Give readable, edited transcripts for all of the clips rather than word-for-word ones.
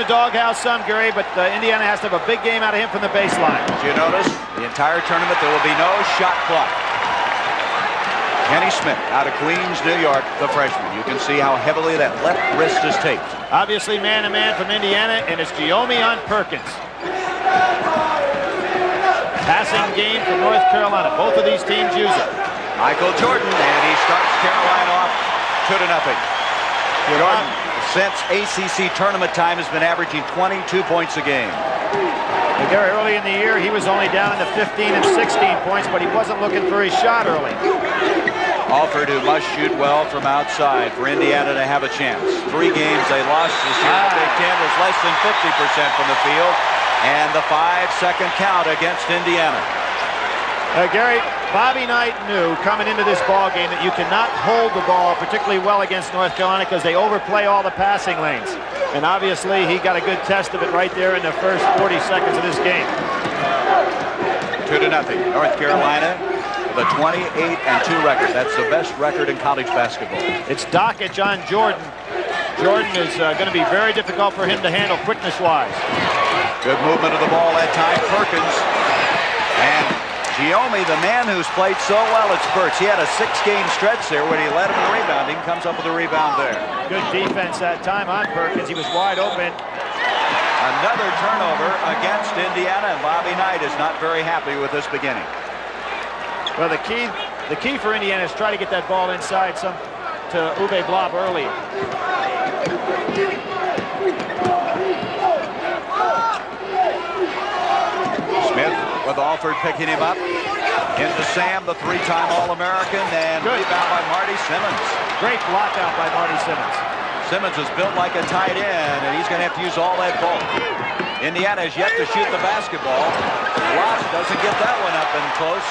the doghouse some, Gary, but Indiana has to have a big game out of him from the baseline. Did you notice the entire tournament there will be no shot clock? Kenny Smith out of Queens, New York, the freshman. You can see how heavily that left wrist is taped. Obviously man-to-man from Indiana, and it's Giommi on Perkins. Passing game for North Carolina. Both of these teams use it. Michael Jordan, and he starts Carolina off 2-0. Jordan, since ACC tournament time, has been averaging 22 points a game. Gary, early in the year, he was only down into 15 and 16 points, but he wasn't looking for his shot early. Alford, who must shoot well from outside for Indiana to have a chance. 3 games they lost this year. The Big Ten was less than 50% from the field, and the 5-second count against Indiana. Gary, Bobby Knight knew coming into this ball game that you cannot hold the ball particularly well against North Carolina because they overplay all the passing lanes. And obviously, he got a good test of it right there in the first 40 seconds of this game. 2-0. North Carolina with a 28-2 record. That's the best record in college basketball. It's Dockich on Jordan. Jordan is going to be very difficult for him to handle quickness-wise. Good movement of the ball that time. Perkins and Giommi, the man who's played so well at spurts. He had a 6-game stretch there when he led him in rebounding. Comes up with a rebound there. Good defense that time on Perkins. He was wide open. Another turnover against Indiana, and Bobby Knight is not very happy with this beginning. Well, the key for Indiana is try to get that ball inside to Uwe Blab early. Smith with Alford picking him up. Into Sam, the 3-time All-American, and rebound by Marty Simmons. Great block out by Marty Simmons. Simmons is built like a tight end, and he's going to have to use all that bulk. Indiana has yet to shoot the basketball. Ross doesn't get that one up and close.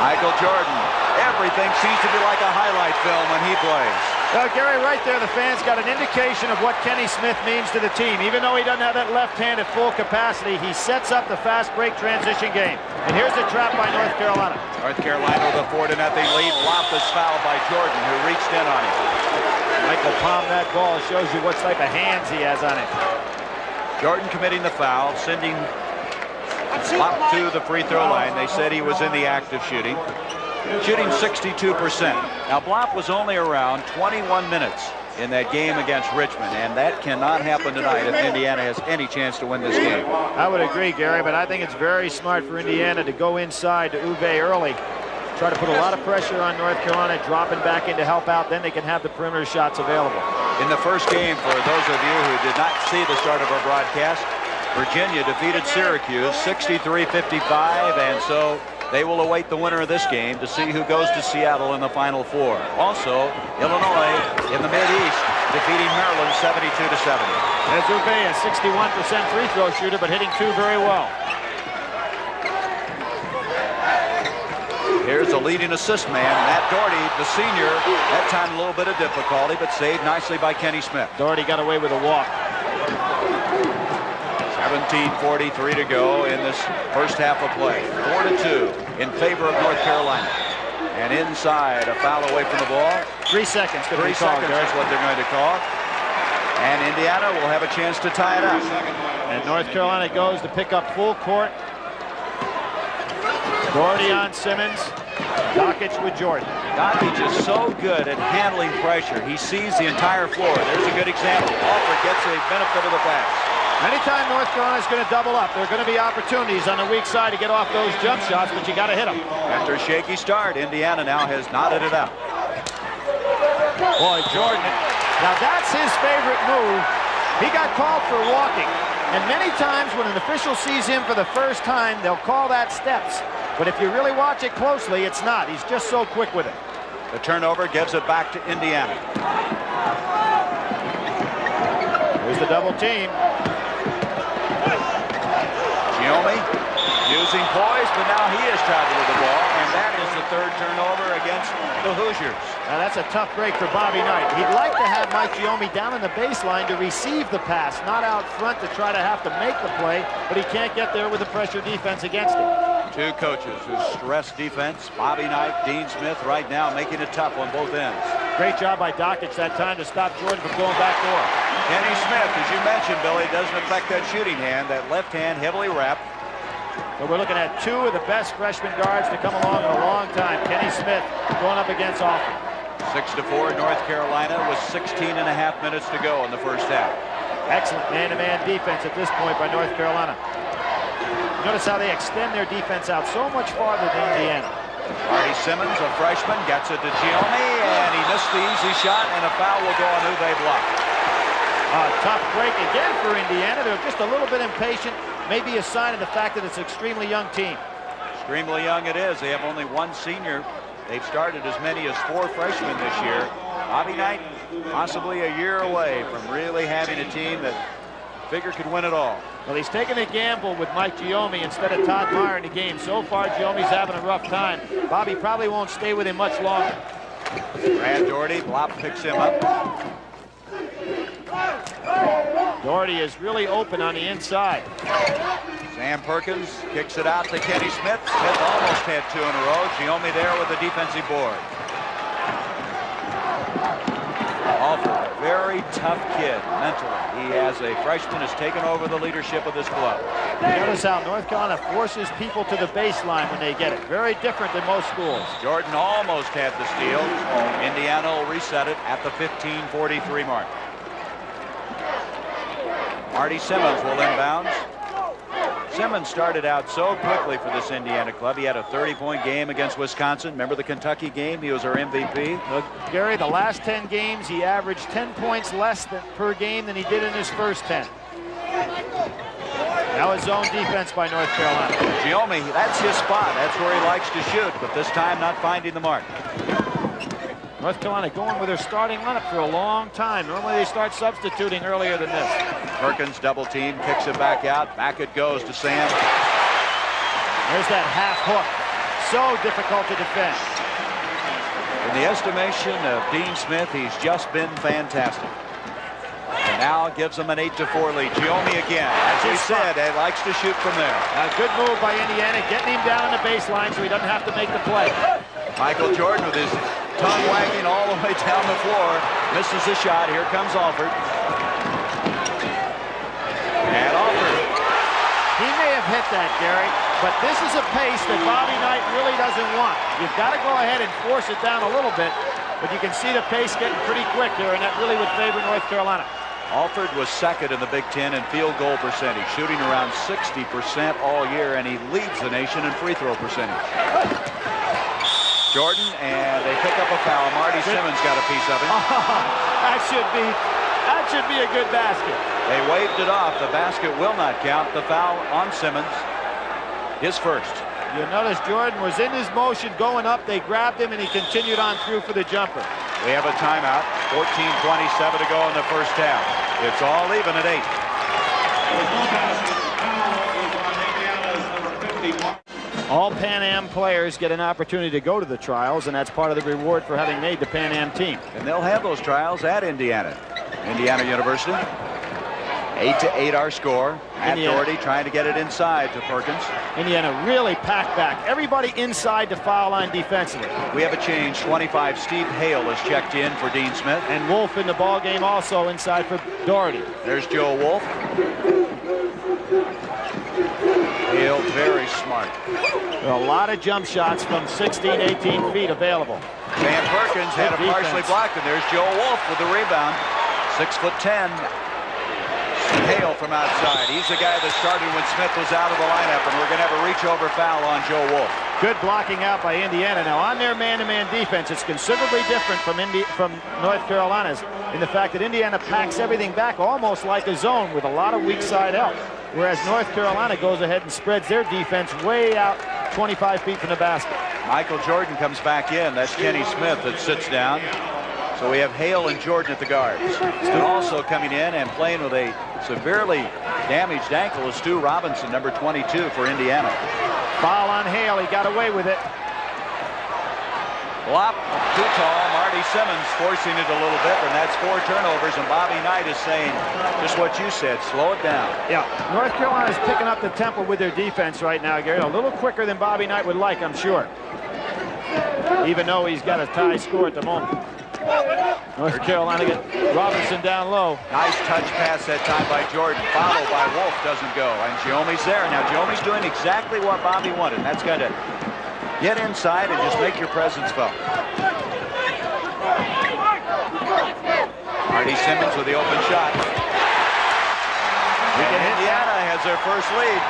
Michael Jordan. Everything seems to be like a highlight film when he plays. Well, Gary, right there, the fans got an indication of what Kenny Smith means to the team. Even though he doesn't have that left hand at full capacity, he sets up the fast break transition game. And here's the trap by North Carolina. North Carolina with a 4-0 lead. Loftus foul by Jordan, who reached in on him. Michael palmed that ball. Shows you what type of hands he has on it. Jordan committing the foul, sending Lop to the free throw line. They said he was in the act of shooting. Shooting 62%. Now, Blop was only around 21 minutes in that game against Richmond, and that cannot happen tonight if Indiana has any chance to win this game. I would agree, Gary, but I think it's very smart for Indiana to go inside to Uwe early. Try to put a lot of pressure on North Carolina, dropping back in to help out, then they can have the perimeter shots available. In the first game, for those of you who did not see the start of our broadcast, Virginia defeated Syracuse 63-55, and so they will await the winner of this game to see who goes to Seattle in the Final Four. Also, Illinois in the Mid-East defeating Maryland 72-70. As Uwe, a 61% free throw shooter, but hitting 2 very well. Here's the leading assist man, Matt Doherty, the senior. That time a little bit of difficulty, but saved nicely by Kenny Smith. Doherty got away with a walk. 17:43 to go in this first half of play. 4-2 in favor of North Carolina. And inside, a foul away from the ball. 3 seconds. 3 seconds is what they're going to call. And Indiana will have a chance to tie it up. And North Carolina goes to pick up full court. Doherty on Simmons. Dockich with Jordan. Dockich is so good at handling pressure. He sees the entire floor. There's a good example. Alford gets the benefit of the pass. Anytime North Carolina's going to double up, there are going to be opportunities on the weak side to get off those jump shots, but you got to hit them. After a shaky start, Indiana now has knotted it up. Boy, Jordan, now that's his favorite move. He got called for walking, and many times when an official sees him for the first time, they'll call that steps. But if you really watch it closely, it's not. He's just so quick with it. The turnover gives it back to Indiana. Here's the double team. Giommi using poise, but now he has traveled with the ball, and that is the 3rd turnover against the Hoosiers. Now that's a tough break for Bobby Knight. He'd like to have Mike Giommi down in the baseline to receive the pass, not out front to try to have to make the play, but he can't get there with the pressure defense against him. 2 coaches who stress defense. Bobby Knight, Dean Smith right now making it tough on both ends. Great job by Dockich that time to stop Jordan from going back door. Kenny Smith, as you mentioned, Billy, doesn't affect that shooting hand. That left hand heavily wrapped. So we're looking at two of the best freshman guards to come along in a long time. Kenny Smith going up against Alford. 6-4 North Carolina with 16.5 minutes to go in the first half. Excellent man-to-man defense at this point by North Carolina. Notice how they extend their defense out so much farther than Indiana. Marty Simmons, a freshman, gets it to Giolmi, and he missed the easy shot, and a foul will go on who they blocked. Tough break again for Indiana. They're just a little bit impatient. Maybe a sign of the fact that it's an extremely young team. Extremely young it is. They have only one senior. They've started as many as 4 freshmen this year. Bobby Knight, possibly a year away from really having a team that figure could win it all. Well, he's taking a gamble with Mike Giolmi instead of Todd Meyer in the game. So far, Giolmi's having a rough time. Bobby probably won't stay with him much longer. Brad Doherty, Blop picks him up. Doherty is really open on the inside. Sam Perkins kicks it out to Kenny Smith. Smith almost had 2 in a row. Giolmi there with the defensive board. Alford, a very tough kid mentally. He, as a freshman, has taken over the leadership of this club. Notice how North Carolina forces people to the baseline when they get it. Very different than most schools. Jordan almost had the steal. Indiana will reset it at the 15:43 mark. Marty Simmons will inbounds. Simmons started out so quickly for this Indiana club. He had a 30-point game against Wisconsin. Remember the Kentucky game? He was our MVP. Look, Gary, the last 10 games, he averaged 10 points less per game than he did in his first 10. Now a zone defense by North Carolina. Giolmi, that's his spot. That's where he likes to shoot, but this time not finding the mark. North Carolina going with their starting lineup for a long time. Normally they start substituting earlier than this. Perkins double team, kicks it back out. Back it goes to Sam. There's that half hook. So difficult to defend. In the estimation of Dean Smith, he's just been fantastic. And now gives them an 8-4 lead. Giolmi again. As we said, he likes to shoot from there. A good move by Indiana, getting him down on the baseline so he doesn't have to make the play. Michael Jordan with his tongue wagging all the way down the floor. Misses the shot. Here comes Alford. And Alford. He may have hit that, Gary, but this is a pace that Bobby Knight really doesn't want. You've got to go ahead and force it down a little bit, but you can see the pace getting pretty quick here, and that really would favor North Carolina. Alford was second in the Big Ten in field goal percentage, shooting around 60% all year, and he leads the nation in free throw percentage. Jordan, and they pick up a foul. Marty Simmons got a piece of it. That should be a good basket. They waved it off. The basket will not count. The foul on Simmons, his first. You'll notice Jordan was in his motion going up. They grabbed him, and he continued on through for the jumper. We have a timeout. 14:27 to go in the first half. It's all even at 8. All Pan Am players get an opportunity to go to the trials, and that's part of the reward for having made the Pan Am team. And they'll have those trials at Indiana University. 8-8 our score. Matt Doherty trying to get it inside to Perkins. Indiana really packed back. Everybody inside the foul line defensively. We have a change. 25, Steve Hale is checked in for Dean Smith. And Wolf in the ball game also inside for Doherty. There's Joe Wolf. Hale very smart. There are a lot of jump shots from 16, 18 feet available. Sam Perkins had a partially blocked, and there's Joe Wolf with the rebound. 6'10". Hale from outside. He's the guy that started when Smith was out of the lineup, and we're going to have a reach-over foul on Joe Wolf. Good blocking out by Indiana. Now, on their man-to-man defense, it's considerably different from North Carolina's in the fact that Indiana packs everything back almost like a zone with a lot of weak side help, whereas North Carolina goes ahead and spreads their defense way out 25 feet from the basket. Michael Jordan comes back in. That's Kenny Smith that sits down. So we have Hale and Jordan at the guards. And also coming in and playing with a severely damaged ankle is Stu Robinson, number 22 for Indiana. Foul on Hale. He got away with it. Blop, too tall. Marty Simmons forcing it a little bit, and that's 4 turnovers. And Bobby Knight is saying just what you said, slow it down. Yeah, North Carolina's picking up the tempo with their defense right now, Gary. A little quicker than Bobby Knight would like, I'm sure. Even though he's got a tie score at the moment. North Carolina get Robinson down low. Nice touch pass that time by Jordan. Followed by Wolf, doesn't go. And Giome's there. Now Giome's doing exactly what Bobby wanted. And that's got to get inside and just make your presence felt. Marty Simmons with the open shot. And Indiana has their first lead.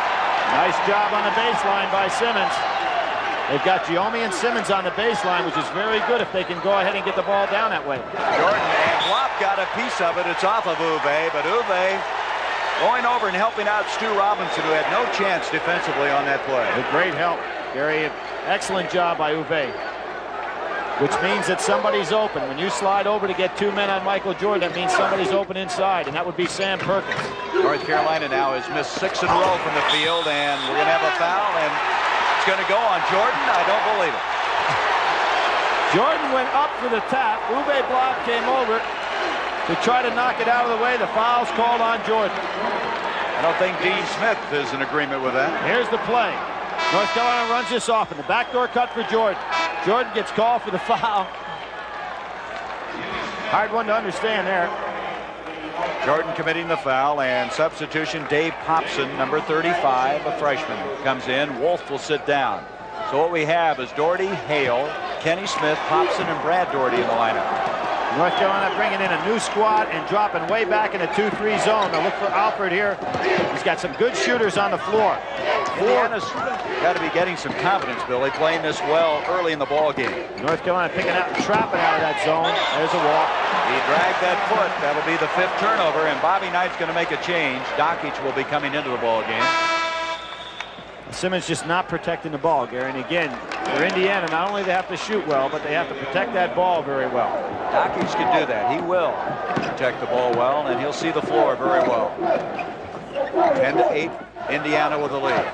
Nice job on the baseline by Simmons. They've got Giome and Simmons on the baseline, which is very good if they can go ahead and get the ball down that way. Jordan and Blopp got a piece of it. It's off of Uwe, but Uwe going over and helping out Stu Robinson, who had no chance defensively on that play. With great help, Gary. Excellent job by Uwe. Which means that somebody's open. When you slide over to get 2 men on Michael Jordan, that means somebody's open inside, and that would be Sam Perkins. North Carolina now has missed 6 in a row from the field, and we're going to have a foul, and it's going to go on Jordan. I don't believe it. Jordan went up for the tap. Uwe Blopp came over to try to knock it out of the way. The foul's called on Jordan. I don't think Dean Smith is in agreement with that. Here's the play. North Carolina runs this off, and the backdoor cut for Jordan. Jordan gets called for the foul. Hard one to understand there. Jordan committing the foul, and substitution Dave Popson, number 35, a freshman, comes in. Wolf will sit down. So what we have is Doherty, Hale, Kenny Smith, Popson, and Brad Doherty in the lineup. North Carolina bringing in a new squad and dropping way back in the 2-3 zone. They'll look for Alford here. He's got some good shooters on the floor. Indiana's got to be getting some confidence, Billy, playing this well early in the ball game. North Carolina picking out and trapping out of that zone. There's a walk. He dragged that foot. That'll be the 5th turnover, and Bobby Knight's going to make a change. Dockich will be coming into the ball game. Simmons just not protecting the ball, Gary. And again, for Indiana, not only they have to shoot well, but they have to protect that ball very well. Dockich can do that. He will protect the ball well, and he'll see the floor very well. 10-8, Indiana with the lead.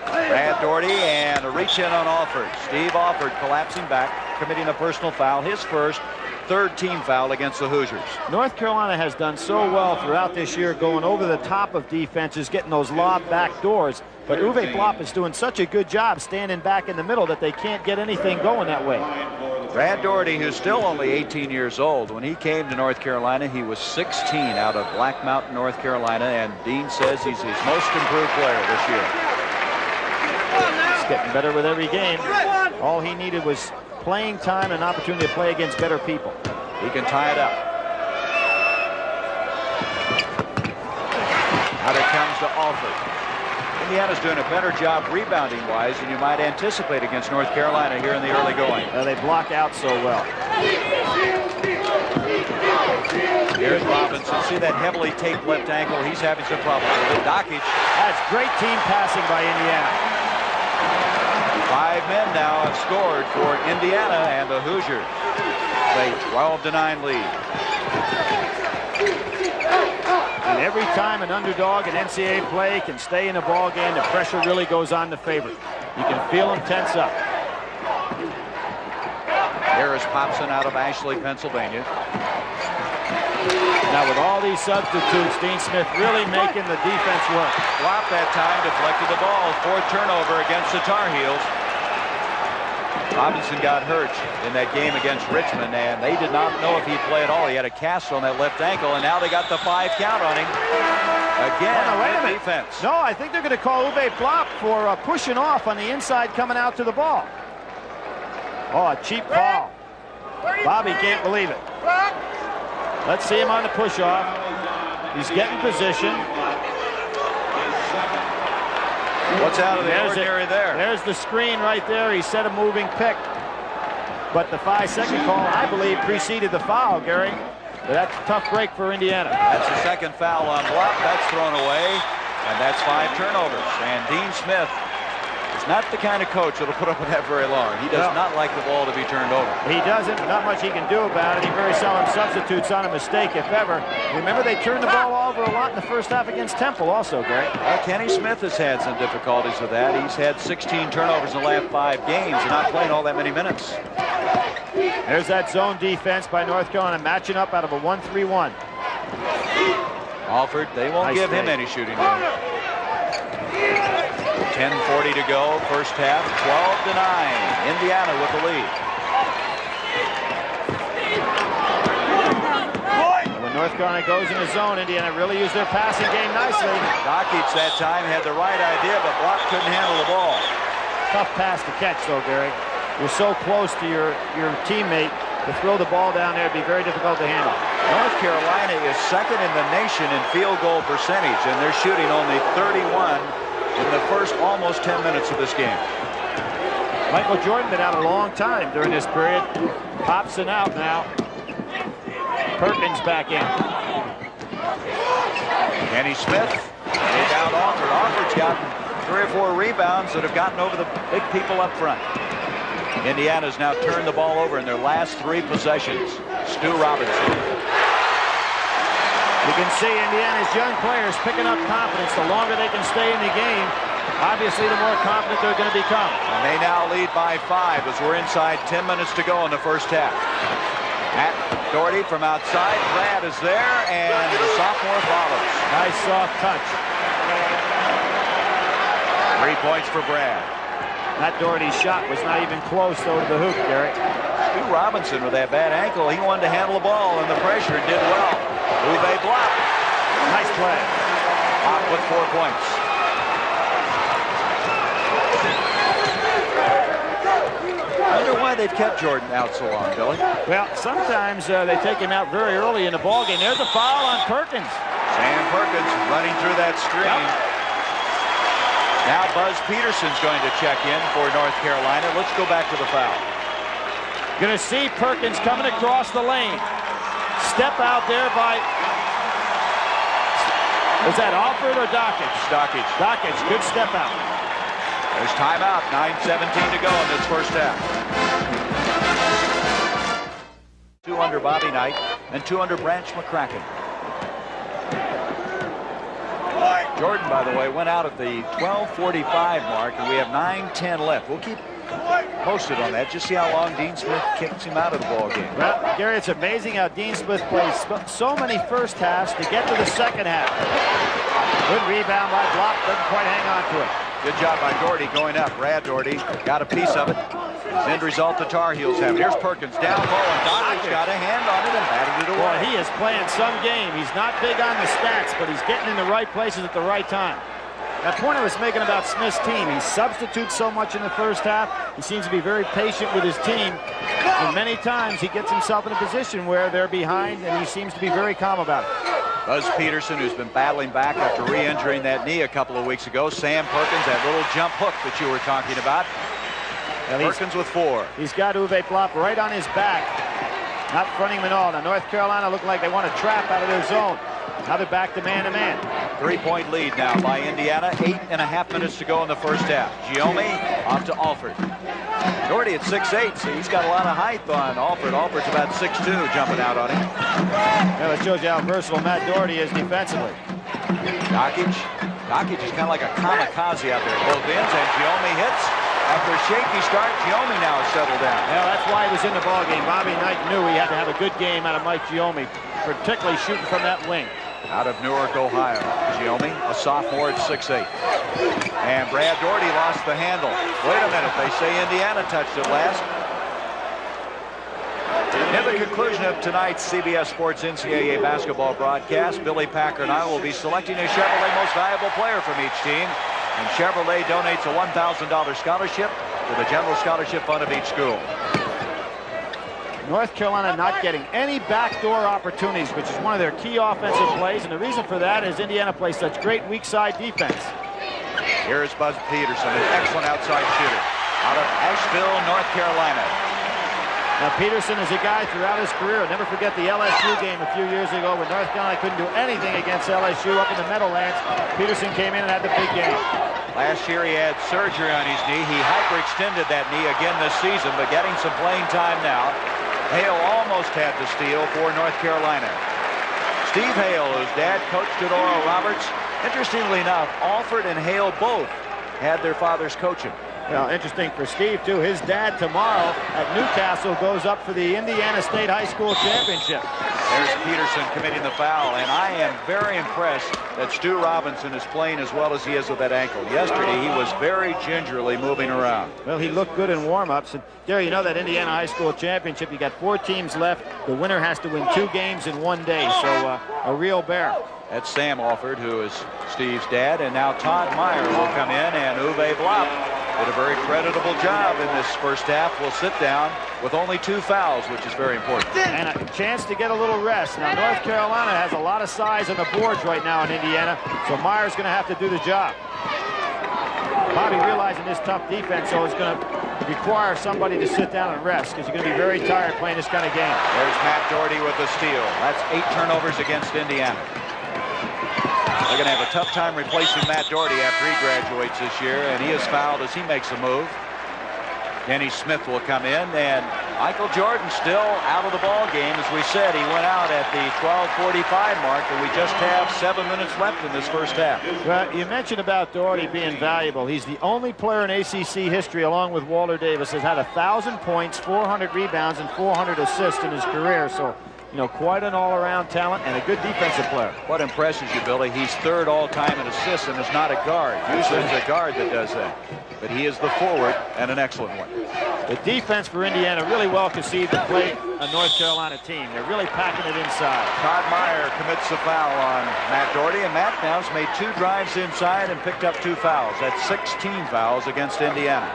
Brad Doherty and a reach in on Alford. Steve Alford collapsing back, committing a personal foul, his first, 3rd team foul against the Hoosiers. North Carolina has done so well throughout this year, going over the top of defenses, getting those lob back doors. But Uwe Blopp is doing such a good job standing back in the middle that they can't get anything going that way. Brad Doherty, who's still only 18 years old, when he came to North Carolina, he was 16 out of Black Mountain, North Carolina, and Dean says he's his most improved player this year. He's getting better with every game. All he needed was playing time and an opportunity to play against better people. He can tie it up. Out it comes to Alford. Indiana's doing a better job rebounding-wise than you might anticipate against North Carolina here in the early going. They block out so well. Here's Robinson. See that heavily taped left ankle? He's having some problems with it. Dockich. That's great team passing by Indiana. 5 men now have scored for Indiana and the Hoosiers. A 12-9 lead. And every time an underdog in NCAA play can stay in a ball game, the pressure really goes on the favorite. You can feel them tense up. Here is Popson out of Ashley, Pennsylvania. Now with all these substitutes, Dean Smith really making the defense work. Blopp that time deflected the ball. 4th turnover against the Tar Heels. Robinson got hurt in that game against Richmond, and they did not know if he'd play at all. He had a cast on that left ankle, and now they got the 5 count on him. Again, wait a minute. Defense. No, I think they're going to call Uwe Blopp for pushing off on the inside coming out to the ball. Oh, a cheap call. Bobby can't believe it. Let's see him on the push-off. He's getting position. What's out of the ordinary there? There's the screen right there. He set a moving pick. But the 5-second call, I believe, preceded the foul, Gary. But that's a tough break for Indiana. That's the 2nd foul on Blopp. That's thrown away. And that's 5 turnovers. And Dean Smith is not the kind of coach that'll put up with that very long. He does not like the ball to be turned over. He doesn't. Not much he can do about it. He very seldom substitutes on a mistake, if ever. Remember, they turned the ball over a lot in the first half against Temple also, Greg. Kenny Smith has had some difficulties with that. He's had 16 turnovers in the last 5 games and not playing all that many minutes. There's that zone defense by North Carolina, matching up out of a 1-3-1. Alford, they won't give him any shooting room. 10:40 to go, first half, 12-9. Indiana with the lead. When North Carolina goes in the zone, Indiana really used their passing game nicely. Dockich that time had the right idea, but Block couldn't handle the ball. Tough pass to catch, though, Gary. You're so close to your teammate. To throw the ball down there would be very difficult to handle. North Carolina is second in the nation in field goal percentage, and they're shooting only 31 in the first almost 10 minutes of this game. Michael Jordan been out a long time during this period. Hobson out now. Perkins back in. Kenny Smith, rebound Alford. Alford's gotten 3 or 4 rebounds that have gotten over the big people up front. Indiana's now turned the ball over in their last 3 possessions. Stu Robinson. You can see Indiana's young players picking up confidence. The longer they can stay in the game, obviously the more confident they're going to become. And they now lead by 5 as we're inside 10 minutes to go in the first half. Matt Doherty from outside. Brad is there, and the sophomore follows. Nice soft touch. 3 points for Brad. Matt Doherty's shot was not even close, though, to the hoop, Gary. Stu Robinson with that bad ankle. He wanted to handle the ball and the pressure and did well. Uwe Block. Nice play. Block with 4 points. I wonder why they've kept Jordan out so long, Billy. Well, sometimes they take him out very early in the ballgame. There's a foul on Perkins. Sam Perkins running through that screen. Yep. Now Buzz Peterson's going to check in for North Carolina. Let's go back to the foul. Going to see Perkins coming across the lane. Step out there by... Was that Alford or Dockich? Dockich. Dockich, good step out. There's timeout. 9:17 to go in this first half. 2 under Bobby Knight and 2 under Branch McCracken. Jordan, by the way, went out at the 12:45 mark, and we have 9:10 left. We'll keep posted on that. Just see how long Dean Smith kicks him out of the ball game. Well, Gary, it's amazing how Dean Smith plays so many first halves to get to the second half. Good rebound by Block, doesn't quite hang on to it. Good job by Doherty going up. Brad Doherty got a piece of it. End result, the Tar Heels have. Here's Perkins down low, and Dockich got a hand on it and batted it away. Boy, he is playing some game. He's not big on the stats, but he's getting in the right places at the right time. That point I was making about Smith's team, he substitutes so much in the first half. He seems to be very patient with his team. And many times he gets himself in a position where they're behind, and he seems to be very calm about it. Buzz Peterson, who's been battling back after re-injuring that knee a couple of weeks ago. Sam Perkins, that little jump hook that you were talking about. Perkins with 4. He's got Uwe Blop right on his back. Not fronting him at all. Now, North Carolina look like they want to trap out of their zone. Now they're back to man-to-man. 3-point lead now by Indiana. 8.5 minutes to go in the first half. Giommi off to Alford. Doherty at 6'8", so he's got a lot of height on Alford. Alford's about 6'2", jumping out on him. Yeah, that shows you how versatile Matt Doherty is defensively. Dockich is kind of like a kamikaze out there. Both ends, and Giommi hits. After a shaky start, Giommi now has settled down. Yeah, that's why he was in the ballgame. Bobby Knight knew he had to have a good game out of Mike Giommi, particularly shooting from that wing. Out of Newark, Ohio. Giommi, a sophomore at 6'8". And Brad Doherty lost the handle. Wait a minute, they say Indiana touched it last. In the conclusion of tonight's CBS Sports NCAA basketball broadcast, Billy Packer and I will be selecting a Chevrolet Most Valuable Player from each team. And Chevrolet donates a $1,000 scholarship to the General Scholarship Fund of each school. North Carolina not getting any backdoor opportunities, which is one of their key offensive plays, and the reason for that is Indiana plays such great weak side defense. Here's Buzz Peterson, an excellent outside shooter out of Asheville, North Carolina. Now Peterson is a guy throughout his career. I'll never forget the LSU game a few years ago when North Carolina couldn't do anything against LSU up in the Meadowlands. Peterson came in and had the big game. Last year he had surgery on his knee. He hyperextended that knee again this season, but getting some playing time now. Hale almost had the steal for North Carolina. Steve Hale, whose dad coached at Oral Roberts. Interestingly enough, Alford and Hale both had their fathers coach him. Well, interesting for Steve, too. His dad tomorrow at Newcastle goes up for the Indiana State High School Championship. There's Peterson committing the foul, and I am very impressed that Stu Robinson is playing as well as he is with that ankle. Yesterday, he was very gingerly moving around. Well, he looked good in warm-ups. And Gary, you know that Indiana High School Championship, you got 4 teams left. The winner has to win 2 games in 1 day, so a real bear. That's Sam Alford, who is Steve's dad, and now Todd Meyer will come in, and Uwe Blop did a very creditable job in this first half. Will sit down with only 2 fouls, which is very important. And a chance to get a little rest. Now, North Carolina has a lot of size on the boards right now in Indiana, so Meyer's going to have to do the job. Bobby realizing this tough defense, so is going to require somebody to sit down and rest, because you're going to be very tired playing this kind of game. There's Matt Doherty with the steal. That's 8 turnovers against Indiana. They're going to have a tough time replacing Matt Doherty after he graduates this year, and he is fouled as he makes a move. Kenny Smith will come in, and Michael Jordan still out of the ball game. As we said, he went out at the 12:45 mark, and we just have 7 minutes left in this first half. Well, you mentioned about Doherty being valuable. He's the only player in ACC history, along with Walter Davis, has had 1,000 points, 400 rebounds, and 400 assists in his career. So, you know, quite an all-around talent and a good defensive player. What impresses you, Billy? He's 3rd all-time in assists and is not a guard. Usually it's a guard that does that. But he is the forward and an excellent one. The defense for Indiana really well conceived to play a North Carolina team. They're really packing it inside. Todd Meyer commits the foul on Matt Doherty, and Matt now's made 2 drives inside and picked up 2 fouls. That's 16 fouls against Indiana.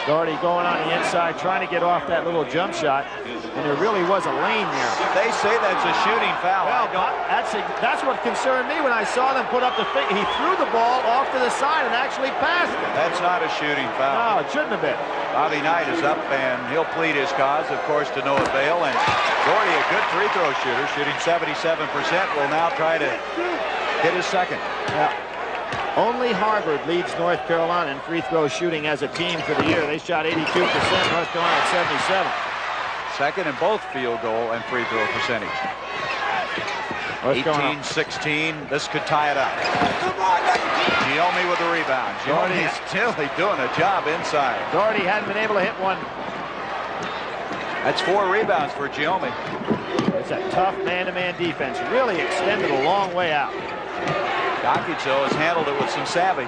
Doherty going on the inside, trying to get off that little jump shot, and there really was a lane there. They say that's a shooting foul. Well, that's what concerned me when I saw them put up the finger. He threw the ball off to the side and actually passed it. That's not a shooting foul. No, it shouldn't have been. Bobby Knight is up, and he'll plead his cause, of course, to no avail. And Doherty, a good free throw shooter, shooting 77%, will now try to hit his second. Yeah. Only Harvard leads North Carolina in free throw shooting as a team for the year. They shot 82%, North Carolina at 77. Second in both field goal and free throw percentage. 18-16. This could tie it up. Giommi with the rebound. Giommi's still doing a job inside. Doherty hadn't been able to hit one. That's 4 rebounds for Giommi. It's a tough man-to-man defense. Really extended a long way out. Dockage, though, has handled it with some savvy.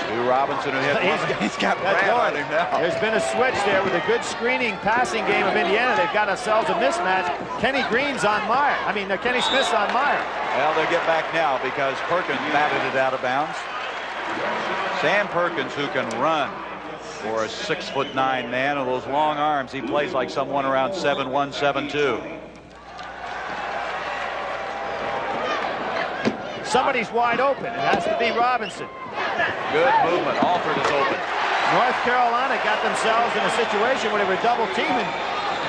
Stu Robinson, who hit one. He's got Brad on him now. There's been a switch there with a good screening passing game of Indiana. They've got themselves a mismatch. Kenny Smith's on Meyer. Well, they'll get back now because Perkins batted it out of bounds. Sam Perkins, who can run for a 6'9" man with those long arms. He plays like someone around 7'1", 7'2". Somebody's wide open. It has to be Robinson. Good movement. Alford is open. North Carolina got themselves in a situation where they were double teaming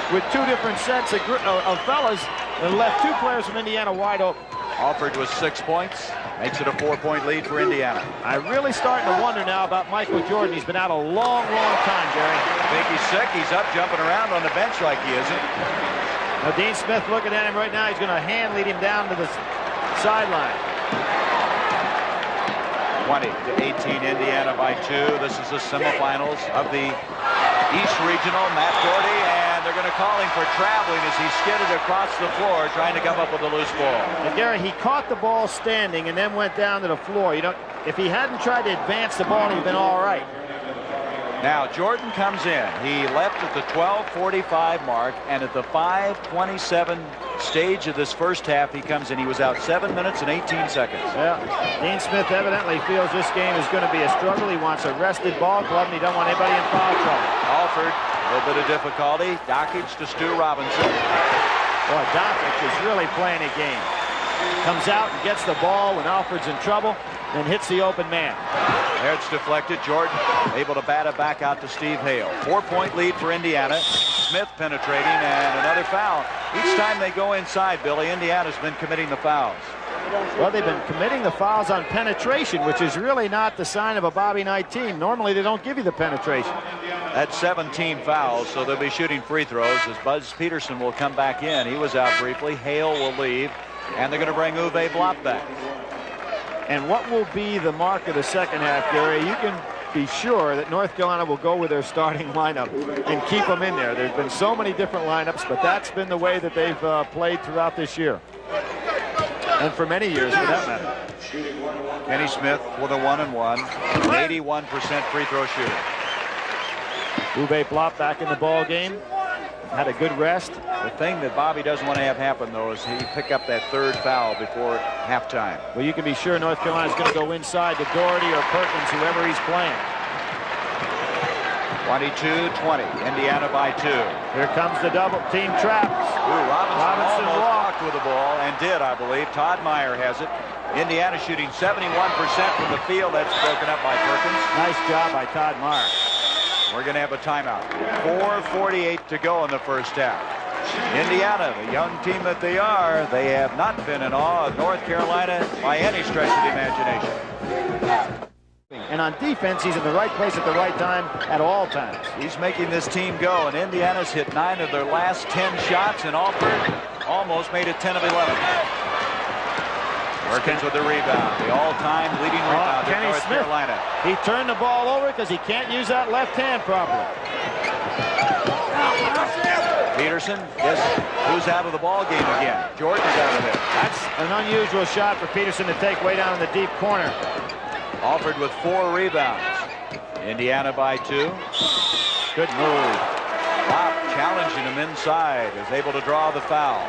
with 2 different sets of fellas and left 2 players from Indiana wide open. Alford with 6 points. Makes it a 4-point lead for Indiana. I'm really starting to wonder now about Michael Jordan. He's been out a long, long time, Gary. I think he's sick. He's up jumping around on the bench like he isn't. Now, Dean Smith looking at him right now. He's going to hand lead him down to the sideline. 20-18, Indiana by 2. This is the semifinals of the East Regional. Matt Doherty, and they're going to call him for traveling as he skidded across the floor trying to come up with a loose ball. And Gary, he caught the ball standing and then went down to the floor. You know, if he hadn't tried to advance the ball, he'd been all right. Now, Jordan comes in. He left at the 12:45 mark, and at the 5:27 stage of this first half, he comes in. He was out 7 minutes and 18 seconds. Yeah, Dean Smith evidently feels this game is going to be a struggle. He wants a rested ball club, and he don't want anybody in foul trouble. Alford, a little bit of difficulty. Dockage to Stu Robinson. Boy, Dockage is really playing a game. Comes out and gets the ball when Alford's in trouble, then hits the open man. There it's deflected. Jordan able to bat it back out to Steve Hale. 4-point lead for Indiana. Smith penetrating, and another foul. Each time they go inside, Billy, Indiana's been committing the fouls. Well, they've been committing the fouls on penetration, which is really not the sign of a Bobby Knight team. Normally, they don't give you the penetration. That's 17 fouls, so they'll be shooting free throws as Buzz Peterson will come back in. He was out briefly. Hale will leave, and they're going to bring Uwe Blop back. And what will be the mark of the second half, Gary? You can be sure that North Carolina will go with their starting lineup and keep them in there. There's been so many different lineups, but that's been the way that they've played throughout this year. And for many years, for that matter. Kenny Smith with a 1-and-1, 81% free throw shooter. Uwe Blop back in the ball game. Had a good rest. The thing that Bobby doesn't want to have happen, though, is he pick up that third foul before halftime. Well, you can be sure North Carolina's going to go inside to Doherty or Perkins, whoever he's playing. 22-20, Indiana by 2. Here comes the double team traps. Ooh, Robinson almost walked with the ball and did, I believe. Todd Meyer has it. Indiana shooting 71% from the field. That's broken up by Perkins. Nice job by Todd Meyer. We're going to have a timeout. 4:48 to go in the first half. Indiana, the young team that they are, they have not been in awe of North Carolina by any stretch of the imagination. And on defense, he's in the right place at the right time at all times. He's making this team go, and Indiana's hit 9 of their last 10 shots, and almost made it 10 of 11. Perkins with the rebound, the all-time leading rebounder in North Carolina. He turned the ball over because he can't use that left hand properly. Peterson, yes, who's out of the ball game again? Jordan's out of it. That's an unusual shot for Peterson to take way down in the deep corner. Alford with 4 rebounds. Indiana by 2. Good move. Pop challenging him inside, is able to draw the foul.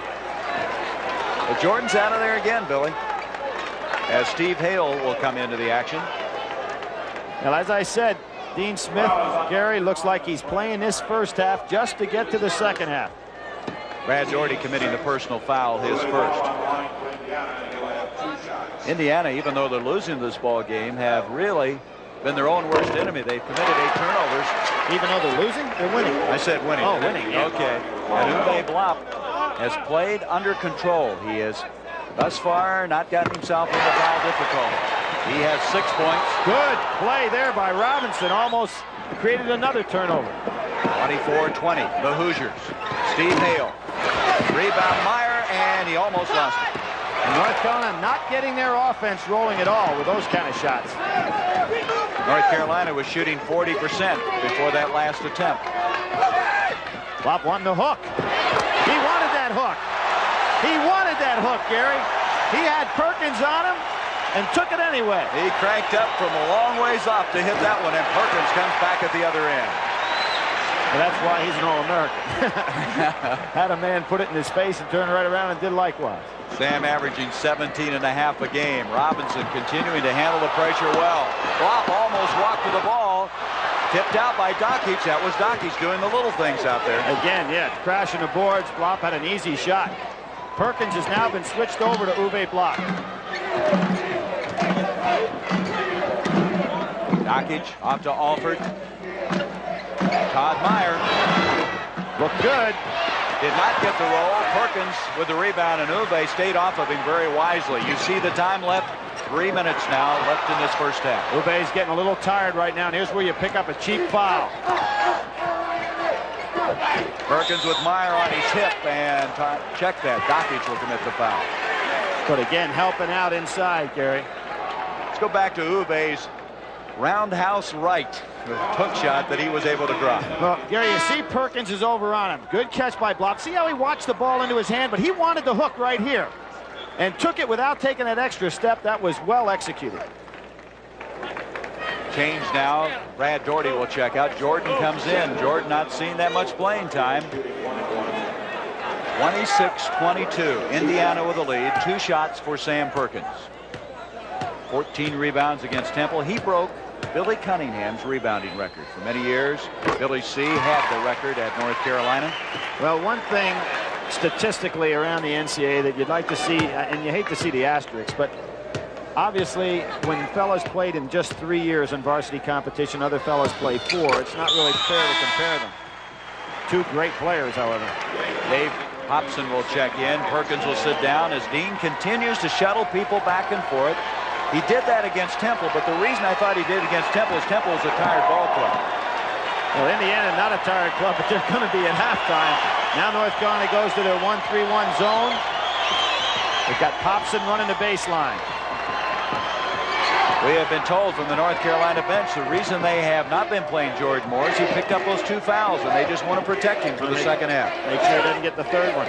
But Jordan's out of there again, Billy, as Steve Hale will come into the action. Well, as I said, Dean Smith, Gary, looks like he's playing this first half just to get to the second half. Brad's already committing the personal foul, his first. Indiana, even though they're losing this ball game, have really been their own worst enemy. They've committed 8 turnovers. Even though they're losing, they're winning. I said winning. Oh, winning. Yeah. Okay. And Uwe Blop has played under control. He has thus far not gotten himself into foul difficulty. He has 6 points. Good play there by Robinson. Almost created another turnover. 24-20, the Hoosiers. Steve Hale. Rebound Meyer, and he almost lost it. And North Carolina not getting their offense rolling at all with those kind of shots. North Carolina was shooting 40% before that last attempt. Blop wanting the hook. He wanted that hook. He wanted that hook, Gary. He had Perkins on him and took it anyway. He cranked up from a long ways off to hit that one, and Perkins comes back at the other end. Well, that's why he's an All-American. Had a man put it in his face and turned right around and did likewise. Sam averaging 17.5 a game. Robinson continuing to handle the pressure well. Blop almost walked to the ball. Tipped out by Dokic. That was Dokic doing the little things out there. Again, yeah, crashing the boards. Blop had an easy shot. Perkins has now been switched over to Uwe Blop. Dokic off to Alford. Todd Meyer. Looked good. Did not get the roll. Perkins with the rebound, and Uwe stayed off of him very wisely. You see the time left. 3 minutes now left in this first half. Uwe's getting a little tired right now, and here's where you pick up a cheap foul. Perkins with Meyer on his hip, and check that. Dokic will commit the foul. But again, helping out inside, Gary. Let's go back to Uwe's roundhouse right hook shot that he was able to drop. Well, Gary, you see Perkins is over on him. Good catch by Blop. See how he watched the ball into his hand, but he wanted the hook right here and took it without taking that extra step. That was well executed. Change now. Brad Doherty will check out. Jordan comes in. Jordan not seeing that much playing time. 26-22. Indiana with the lead. 2 shots for Sam Perkins. 14 rebounds against Temple. He broke Billy Cunningham's rebounding record. For many years, Billy C. had the record at North Carolina. Well, one thing statistically around the NCAA that you'd like to see, and you hate to see the asterisks, but obviously when fellas played in just 3 years in varsity competition, other fellas play 4. It's not really fair to compare them. 2 great players, however. Dave Hobson will check in. Perkins will sit down as Dean continues to shuttle people back and forth. He did that against Temple, but the reason I thought he did against Temple is Temple is a tired ball club. Well, Indiana not a tired club, but they're going to be at halftime. Now North Carolina goes to their 1-3-1 zone. They've got Popson running the baseline. We have been told from the North Carolina bench the reason they have not been playing George Moore is he picked up those 2 fouls, and they just want to protect him for the second half. Make sure he doesn't get the third one.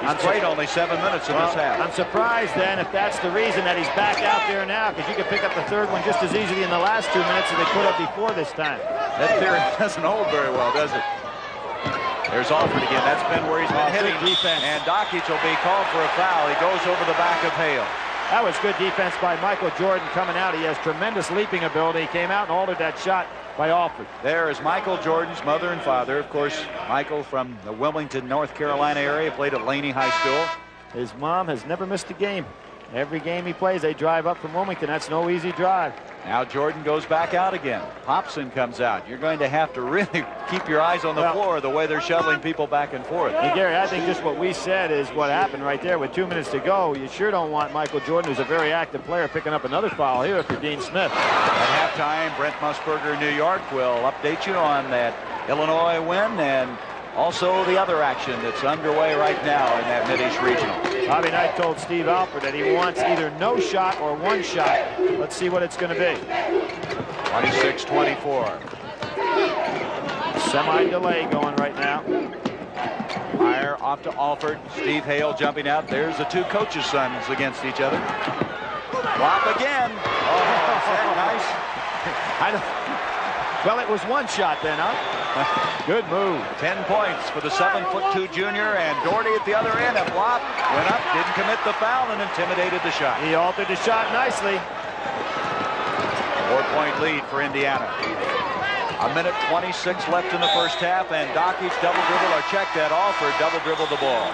He's played only 7 minutes in this half. I'm surprised then if that's the reason that he's back out there now, because you could pick up the third one just as easily in the last 2 minutes as they could have before this time. That theory doesn't hold very well, does it? There's Alford again. That's been where he's been hitting. Defense. And Dockich will be called for a foul. He goes over the back of Hale. That was good defense by Michael Jordan coming out. He has tremendous leaping ability. He came out and altered that shot by Alford. There is Michael Jordan's mother and father. Of course, Michael from the Wilmington, North Carolina area, played at Laney High School. His mom has never missed a game. Every game he plays, they drive up from Wilmington. That's no easy drive. Now Jordan goes back out again. Hobson comes out. You're going to have to really keep your eyes on the floor the way they're shuttling people back and forth. And Gary, I think just what we said is what happened right there with 2 minutes to go. You sure don't want Michael Jordan, who's a very active player, picking up another foul here for Dean Smith. At halftime, Brent Musburger, New York, will update you on that Illinois win and also the other action that's underway right now in that Mid-East Regional. Bobby Knight told Steve Alford that he wants either no shot or one shot. Let's see what it's going to be. 26-24. Semi-delay going right now. Meyer off to Alford. Steve Hale jumping out. There's the 2 coaches' sons against each other. Flop again. Oh, is that nice? I don't. Well, it was one shot then, huh? Good move. 10 points for the 7'2" junior, and Doherty at the other end. A flop, went up, didn't commit the foul, and intimidated the shot. He altered the shot nicely. 4-point lead for Indiana. 1:26 left in the first half, and Dockich double dribble, or check that Alford double dribble the ball.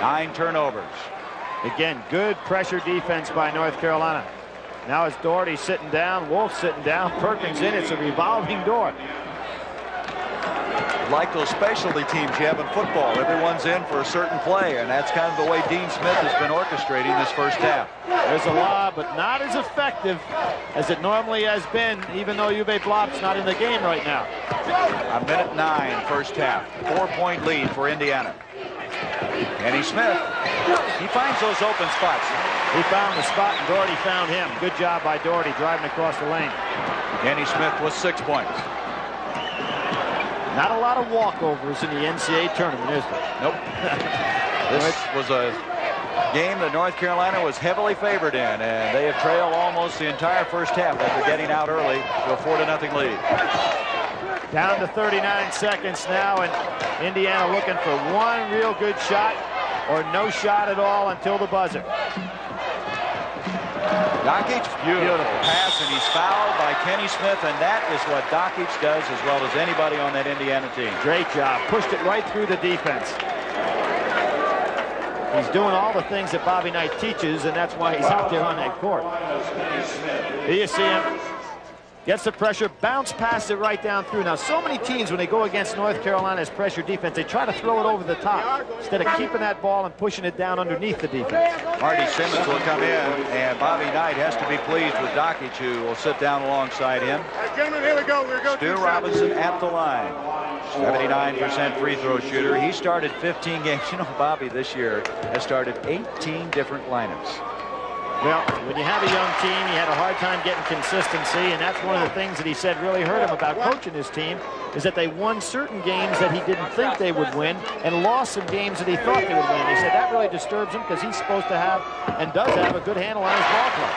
9 turnovers. Again, good pressure defense by North Carolina. Now it's Doherty sitting down, Wolf sitting down, Perkins in. It's a revolving door. Like those specialty teams you have in football, everyone's in for a certain play, and that's kind of the way Dean Smith has been orchestrating this first half. There's a law, but not as effective as it normally has been, even though Ube Blop's not in the game right now. 1:09 first half. 4-point lead for Indiana. Kenny Smith, he finds those open spots. He found the spot, and Doherty found him. Good job by Doherty driving across the lane. Kenny Smith with 6 points. Not a lot of walkovers in the NCAA tournament, is there? Nope. This was a game that North Carolina was heavily favored in, and they have trailed almost the entire first half after getting out early to a 4-0 lead. Down to 39 seconds now, and Indiana looking for one real good shot or no shot at all until the buzzer. Dockich, beautiful pass, and he's fouled by Kenny Smith, and that is what Dockich does as well as anybody on that Indiana team. Great job. Pushed it right through the defense. He's doing all the things that Bobby Knight teaches, and that's why he's out there on that court. Here you see him. Gets the pressure, bounce past it right down through. Now, so many teams, when they go against North Carolina's pressure defense, they try to throw it over the top instead of keeping that ball and pushing it down underneath the defense. Marty Simmons will come in, and Bobby Knight has to be pleased with Dockich, who will sit down alongside him. Gentlemen, here we go. Stu Robinson at the line. 79% free throw shooter. He started 15 games. You know, Bobby this year has started 18 different lineups. Well, when you have a young team, he had a hard time getting consistency, and that's one of the things that he said really hurt him about coaching his team, is that they won certain games that he didn't think they would win and lost some games that he thought they would win. He said that really disturbs him because he's supposed to have and does have a good handle on his ball play.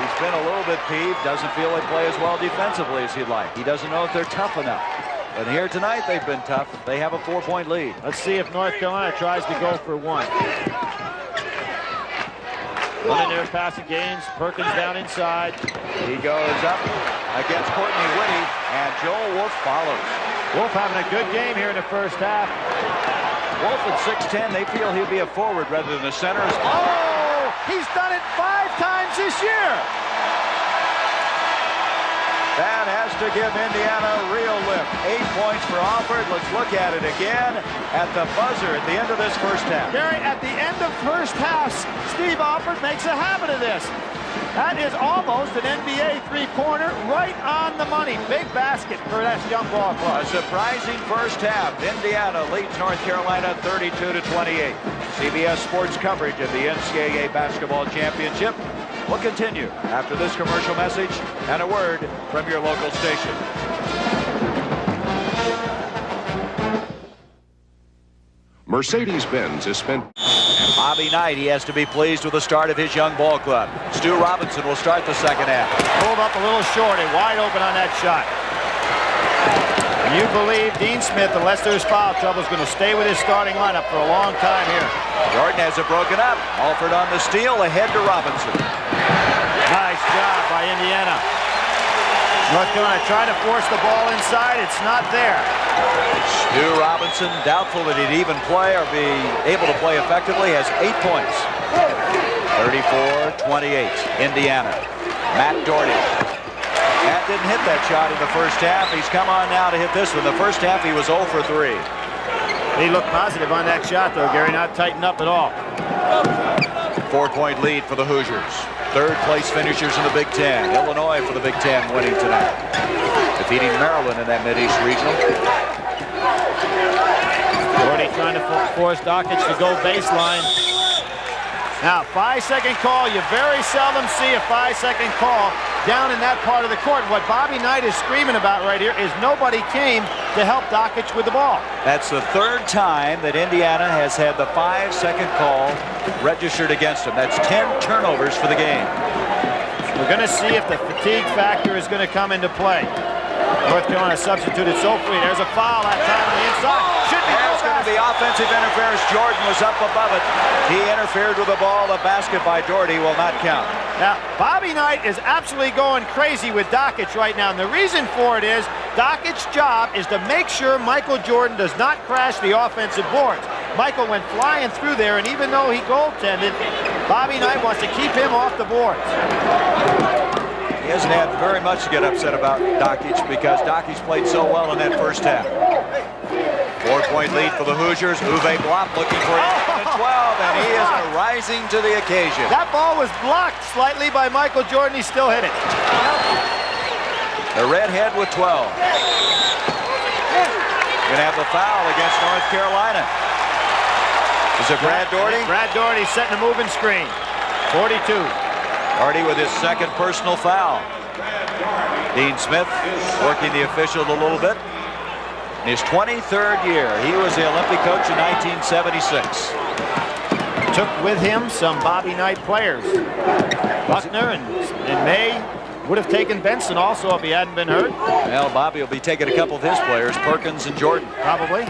He's been a little bit peeved, doesn't feel they play as well defensively as he'd like. He doesn't know if they're tough enough. But here tonight, they've been tough. They have a 4-point lead. Let's see if North Carolina tries to go for one. One in there, passing gains. Perkins down inside. He goes up against Courtney Whitty, and Joel Wolf follows. Wolf having a good game here in the first half. Wolf at 6'10", they feel he'll be a forward rather than a center. Oh, he's done it 5 times this year. That has to give Indiana a real lift. 8 points for Alford. Let's look at it again at the buzzer at the end of this first half. Gary, at the end of first half, Steve Alford makes a habit of this. That is almost an NBA three-pointer right on the money. Big basket for that young ball club. A surprising first half. Indiana leads North Carolina 32-28. CBS Sports coverage of the NCAA Basketball Championship will continue after this commercial message and a word from your local station. Mercedes-Benz has spent... And Bobby Knight, he has to be pleased with the start of his young ball club. Stu Robinson will start the second half. Pulled up a little short and wide open on that shot. And you believe Dean Smith, unless there's foul trouble, is going to stay with his starting lineup for a long time here. Jordan has it broken up. Alford on the steal, ahead to Robinson. Nice job by Indiana. North Carolina trying to force the ball inside. It's not there. Stu Robinson, doubtful that he'd even play or be able to play effectively, has 8 points. 34-28, Indiana. Matt Doherty. Matt didn't hit that shot in the first half. He's come on now to hit this one. The first half, he was 0 for 3. He looked positive on that shot, though, Gary. Not tightened up at all. 4-point lead for the Hoosiers. Third place finishers in the Big Ten. Illinois for the Big Ten winning tonight, defeating Maryland in that Mid-East Regional. Doherty trying to force Dockich to go baseline. Now, 5-second call. You very seldom see a 5-second call down in that part of the court. What Bobby Knight is screaming about right here is nobody came to help Dockich with the ball. That's the third time that Indiana has had the 5-second call registered against them. That's 10 turnovers for the game. We're going to see if the fatigue factor is going to come into play. North Carolina substituted so free. There's a foul that time on the inside. Should be There's going to be offensive interference. Jordan was up above it. He interfered with the ball. The basket by Doherty will not count. Now, Bobby Knight is absolutely going crazy with Dockich right now. And the reason for it is Dockich's job is to make sure Michael Jordan does not crash the offensive boards. Michael went flying through there, and even though he goaltended, Bobby Knight wants to keep him off the boards. He hasn't had very much to get upset about Dockich because Dockich played so well in that first half. 4-point lead for the Hoosiers. Uwe Blop looking for 8 and 12, and he is rising to the occasion. That ball was blocked slightly by Michael Jordan. He still hit it. The redhead with 12. Going to have the foul against North Carolina. Is it Brad Doherty? Brad Doherty setting a moving screen. 42. Doherty with his second personal foul. Dean Smith working the official a little bit. In his 23rd year, he was the Olympic coach in 1976. Took with him some Bobby Knight players. Buckner and May would have taken Benson also if he hadn't been hurt. Well, Bobby will be taking a couple of his players, Perkins and Jordan. Probably.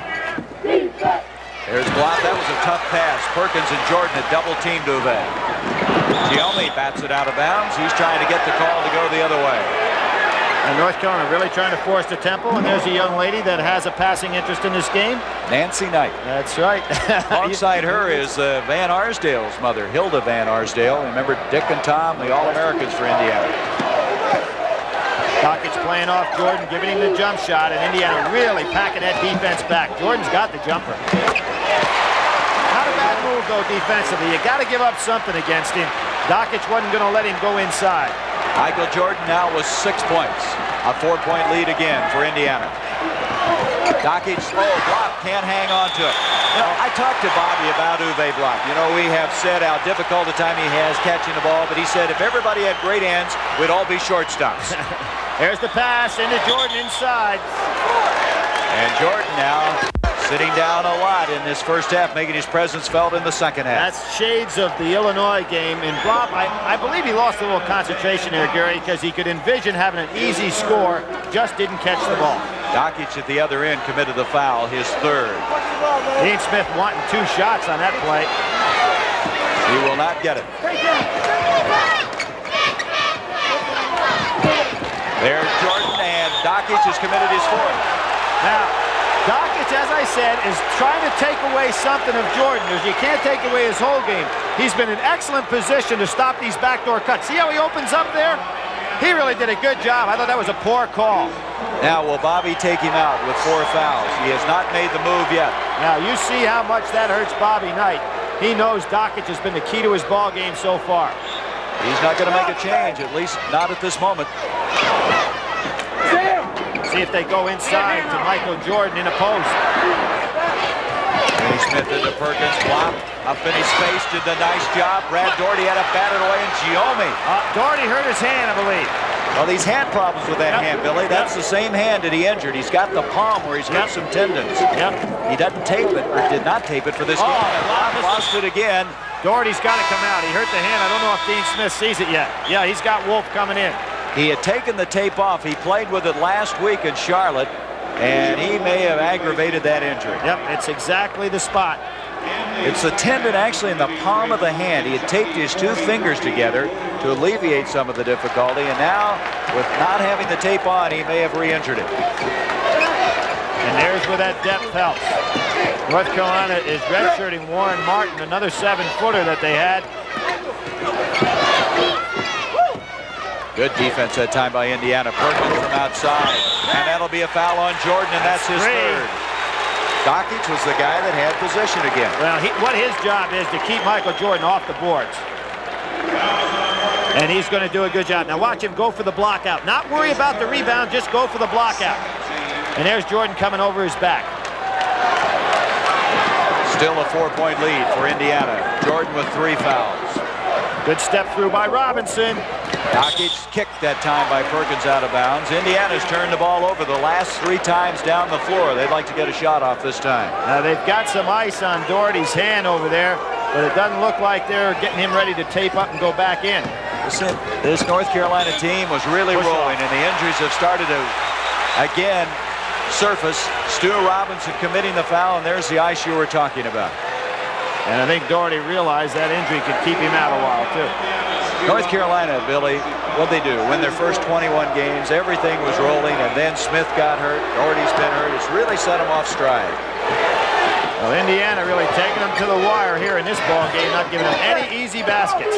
There's Blop. That was a tough pass. Perkins and Jordan had double-teamed Uwe. Giolmi bats it out of bounds. He's trying to get the call to go the other way. And North Carolina really trying to force the tempo. And there's a young lady that has a passing interest in this game. Nancy Knight. That's right. Alongside her is Van Arsdale's mother, Hilda Van Arsdale. Remember Dick and Tom, the All-Americans for Indiana. Dockich playing off Jordan, giving him the jump shot, and Indiana really packing that defense back. Jordan's got the jumper. Not a bad move, though, defensively. You got to give up something against him. Dockich wasn't going to let him go inside. Michael Jordan now with 6 points. A 4-point lead again for Indiana. Dockich, Blop can't hang on to it. You know, I talked to Bobby about Uwe Blop. You know, we have said how difficult a time he has catching the ball, but he said if everybody had great hands, we'd all be shortstops. There's the pass into Jordan inside. And Jordan now sitting down a lot in this first half, making his presence felt in the second half. That's shades of the Illinois game. And Blop, I believe he lost a little concentration there, Gary, because he could envision having an easy score, just didn't catch the ball. Dockich at the other end committed the foul, his third. Dean Smith wanting 2 shots on that play. He will not get it. There's Jordan, and Dockich has committed his fourth. Now, Dockich, as I said, is trying to take away something of Jordan. You can't take away his whole game. He's been in excellent position to stop these backdoor cuts. See how he opens up there? He really did a good job. I thought that was a poor call. Now, will Bobby take him out with 4 fouls? He has not made the move yet. Now, you see how much that hurts Bobby Knight. He knows Dockich has been the key to his ball game so far. He's not going to make a change, at least not at this moment. See if they go inside to Michael Jordan in a post. Kenny Smith into to Perkins. Flop up in his face. Did the nice job. Brad Doherty had to bat it away, and Giome. Doherty hurt his hand, I believe. Well, he's had problems with that hand, Billy. That's the same hand that he injured. He's got the palm where he's hurt some tendons. He doesn't tape it, or did not tape it for this game. Lost it again. Doherty's got to come out. He hurt the hand. I don't know if Dean Smith sees it yet. Yeah, he's got Wolf coming in. He had taken the tape off. He played with it last week in Charlotte, and he may have aggravated that injury. Yep, it's exactly the spot. It's a tendon actually in the palm of the hand. He had taped his two fingers together to alleviate some of the difficulty, and now, with not having the tape on, he may have re-injured it. And there's where that depth helps. North Carolina is redshirting Warren Martin, another 7-footer that they had. Good defense that time by Indiana. Perkins from outside, and that'll be a foul on Jordan, and that's his third. Dockich was the guy that had possession again. Well, what his job is to keep Michael Jordan off the boards. And he's going to do a good job. Now watch him go for the block out. Not worry about the rebound, just go for the block out. And there's Jordan coming over his back. Still a 4-point lead for Indiana. Jordan with 3 fouls. Good step through by Robinson. Dockich kicked that time by Perkins out of bounds. Indiana's turned the ball over the last 3 times down the floor. They'd like to get a shot off this time. Now they've got some ice on Doherty's hand over there, but it doesn't look like they're getting him ready to tape up and go back in. Listen, this North Carolina team was really rolling, and the injuries have started to, again, surface. Stu Robinson committing the foul, and there's the ice you were talking about. And I think Doherty realized that injury could keep him out a while, too. North Carolina, Billy, what'd they do? Win their first 21 games, everything was rolling, and then Smith got hurt, Doherty's been hurt. It's really set them off stride. Well, Indiana really taking them to the wire here in this ball game, not giving them any easy baskets.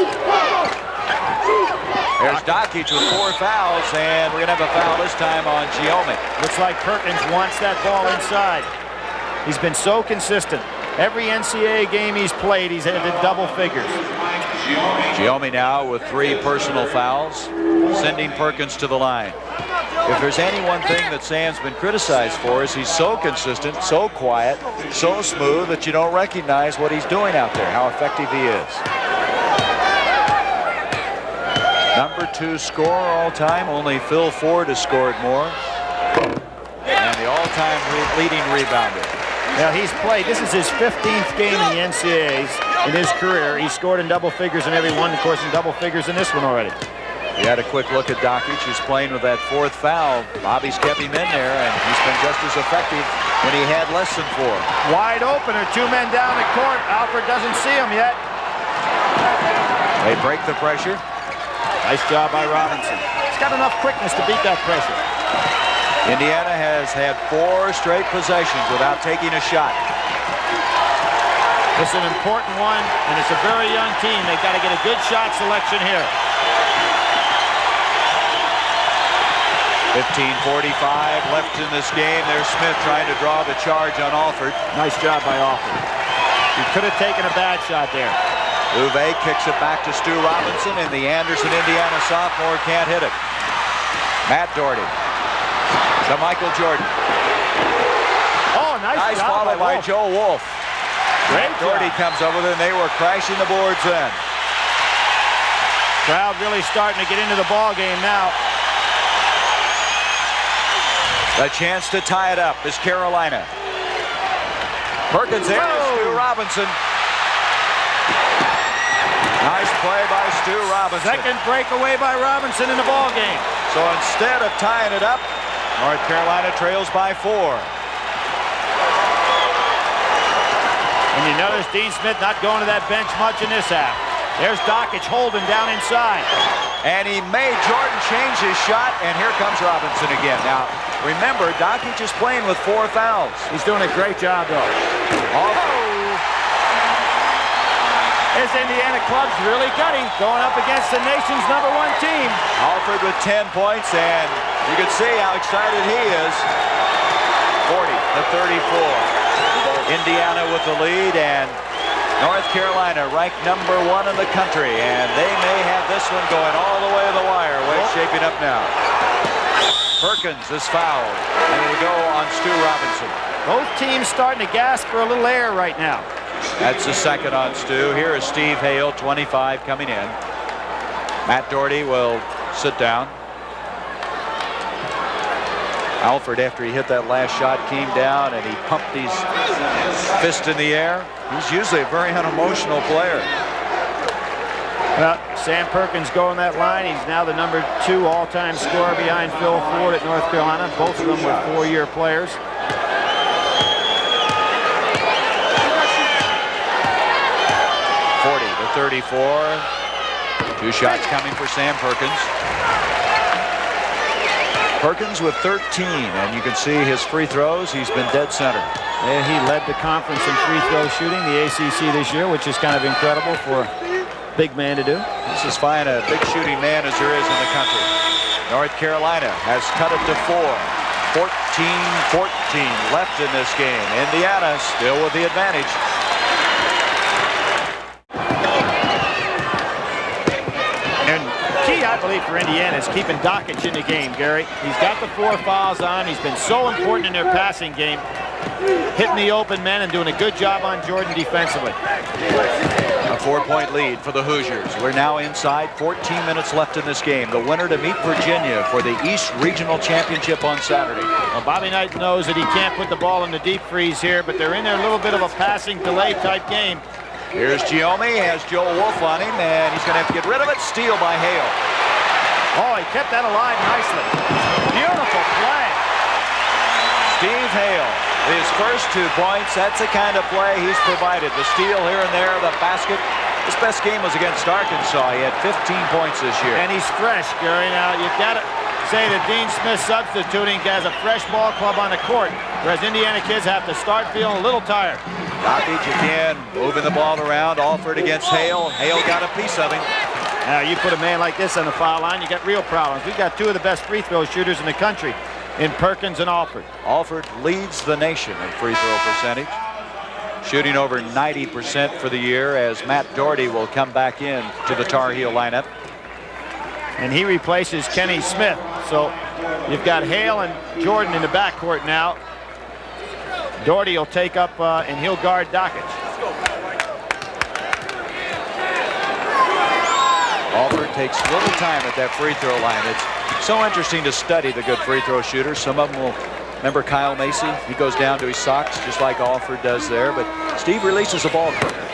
There's Dockich with 4 fouls, and we're going to have a foul this time on Giome. Looks like Perkins wants that ball inside. He's been so consistent. Every NCAA game he's played, he's had double figures. Giome now with 3 personal fouls, sending Perkins to the line. If there's any one thing that Sam's been criticized for is he's so consistent, so quiet, so smooth that you don't recognize what he's doing out there, how effective he is. Number 2 scorer all time, only Phil Ford has scored more. And the all-time leading rebounder. Now he's played, this is his 15th game in the NCAAs in his career. He's scored in double figures in every one, of course in double figures in this one already. You had a quick look at Dockich, who's playing with that 4th foul. Bobby's kept him in there, and he's been just as effective when he had less than 4. Wide open, or 2 men down the court. Alfred doesn't see him yet. They break the pressure. Nice job by Robinson. He's got enough quickness to beat that pressure. Indiana has had 4 straight possessions without taking a shot. It's an important one, and it's a very young team. They've got to get a good shot selection here. 15:45 left in this game. There's Smith trying to draw the charge on Alford. Nice job by Alford. He could have taken a bad shot there. Uwe kicks it back to Stu Robinson, and the Anderson, Indiana sophomore can't hit it. Matt Doherty to Michael Jordan. Oh, nice job follow by Wolf. Joe Wolf. Great Doherty job. comes over there, and they were crashing the boards in. Crowd really starting to get into the ball game now. A chance to tie it up is Carolina. Perkins there, Stu Robinson. Nice play by Stu Robinson. Second breakaway by Robinson in the ball game. So instead of tying it up, North Carolina trails by 4. And you notice Dean Smith not going to that bench much in this half. There's Dockich holding down inside. And he made Jordan change his shot, and here comes Robinson again. Now, remember, Dockich is playing with 4 fouls. He's doing a great job, though. This Indiana club's really gutty, going up against the nation's #1 team. Alford with 10 points, and you can see how excited he is. 40-34. Indiana with the lead, and North Carolina ranked #1 in the country, and they may have this one going all the way to the wire. Way it's shaping up now. Perkins is fouled, and it'll go on Stu Robinson. Both teams starting to gasp for a little air right now. That's the second on Stu. Here is Steve Hale, 25, coming in. Matt Doherty will sit down. Alford, after he hit that last shot, came down and he pumped his fist in the air. He's usually a very unemotional player. Well, Sam Perkins going that line. He's now the #2 all-time scorer behind Phil Ford at North Carolina. Both of them were 4-year players. .34. 2 shots coming for Sam Perkins. Perkins with 13, and you can see his free throws. He's been dead center. And he led the conference in free throw shooting, the ACC this year, which is kind of incredible for a big man to do. This is fine, a big shooting man as there is in the country. North Carolina has cut it to 4. 14-14 left in this game. Indiana still with the advantage. And key, I believe, for Indiana is keeping Dockich in the game, Gary. He's got the 4 fouls on. He's been so important in their passing game, hitting the open men and doing a good job on Jordan defensively. A 4-point lead for the Hoosiers. We're now inside 14 minutes left in this game. The winner to meet Virginia for the East Regional Championship on Saturday. Well, Bobby Knight knows that he can't put the ball in the deep freeze here, but they're in there a little bit of a passing delay type game. Here's Giommi, has Joe Wolf on him, and he's going to have to get rid of it. Steal by Hale. Oh, he kept that alive nicely. Beautiful play. Steve Hale, his first 2 points. That's the kind of play he's provided. The steal here and there, the basket. His best game was against Arkansas. He had 15 points this year. And he's fresh, Gary. Now, you've got to say that Dean Smith substituting has a fresh ball club on the court, whereas Indiana kids have to start feeling a little tired. Dockich again, moving the ball around. Alford against Hale. Hale got a piece of him. Now, you put a man like this on the foul line, you got real problems. We've got 2 of the best free throw shooters in the country in Perkins and Alford. Alford leads the nation in free throw percentage, shooting over 90% for the year, as Matt Doherty will come back in to the Tar Heel lineup. And he replaces Kenny Smith. So you've got Hale and Jordan in the backcourt now. Doherty will take up and he'll guard Dockich. Alford takes little time at that free throw line. It's so interesting to study the good free throw shooters. Some of them will remember Kyle Macy. He goes down to his socks just like Alford does there. But Steve releases the ball quicker.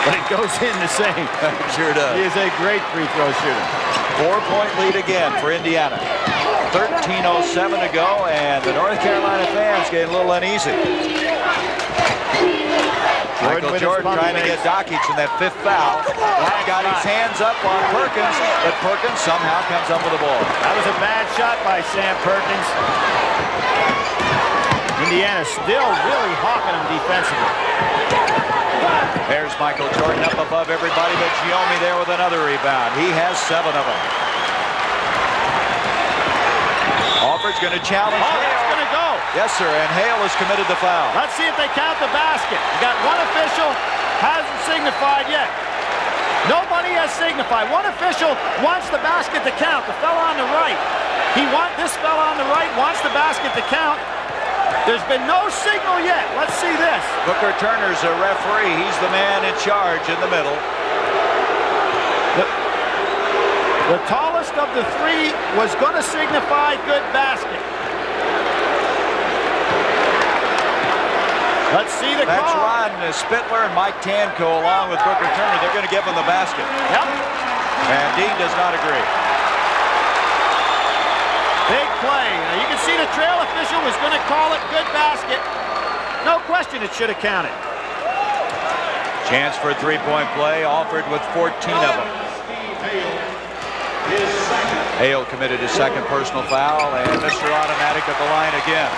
But it goes in the same. Sure does. He is a great free throw shooter. 4-point lead again for Indiana. 13:07 to go, and the North Carolina fans getting a little uneasy. Michael Jordan trying to get Dockich in that 5th foul. Black got his hands up on Perkins, but Perkins somehow comes up with the ball. That was a bad shot by Sam Perkins. Indiana still really hawking him defensively. There's Michael Jordan up above everybody, but Giommi there with another rebound. He has 7 of them. Alford's going to challenge Hale. It's going to go. Yes, sir, and Hale is committed to foul. Let's see if they count the basket. You got one official, hasn't signified yet. Nobody has signified. One official wants the basket to count, the fella on the right. This fella on the right wants the basket to count. There's been no signal yet. Let's see this. Booker Turner's a referee. He's the man in charge in the middle. The tallest of the 3 was going to signify good basket. Let's see the That's call. Ron Spittler and Mike Tanco along with Booker Turner. They're going to give him the basket. Yep. And Dean does not agree. Big play. Now you can see the trail official was going to call it good basket. No question it should have counted. Chance for a 3-point play. Alford with 14 of them. Hale committed his 2nd personal foul, and Mr. Automatic at the line again.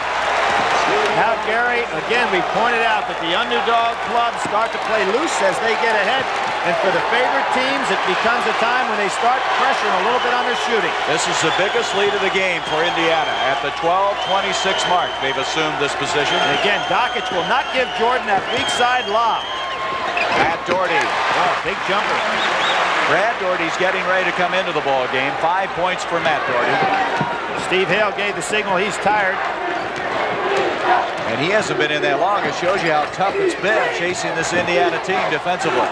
Now, Gary, again, we pointed out that the underdog clubs start to play loose as they get ahead. And for the favorite teams, it becomes a time when they start pressuring a little bit on their shooting. This is the biggest lead of the game for Indiana. At the 12:26 mark, they've assumed this position. And again, Dockich will not give Jordan that weak side lob. Matt Doherty. Oh, big jumper. Brad Doherty's getting ready to come into the ball game. 5 points for Matt Doherty. Steve Hale gave the signal he's tired. And he hasn't been in that long. It shows you how tough it's been chasing this Indiana team defensively.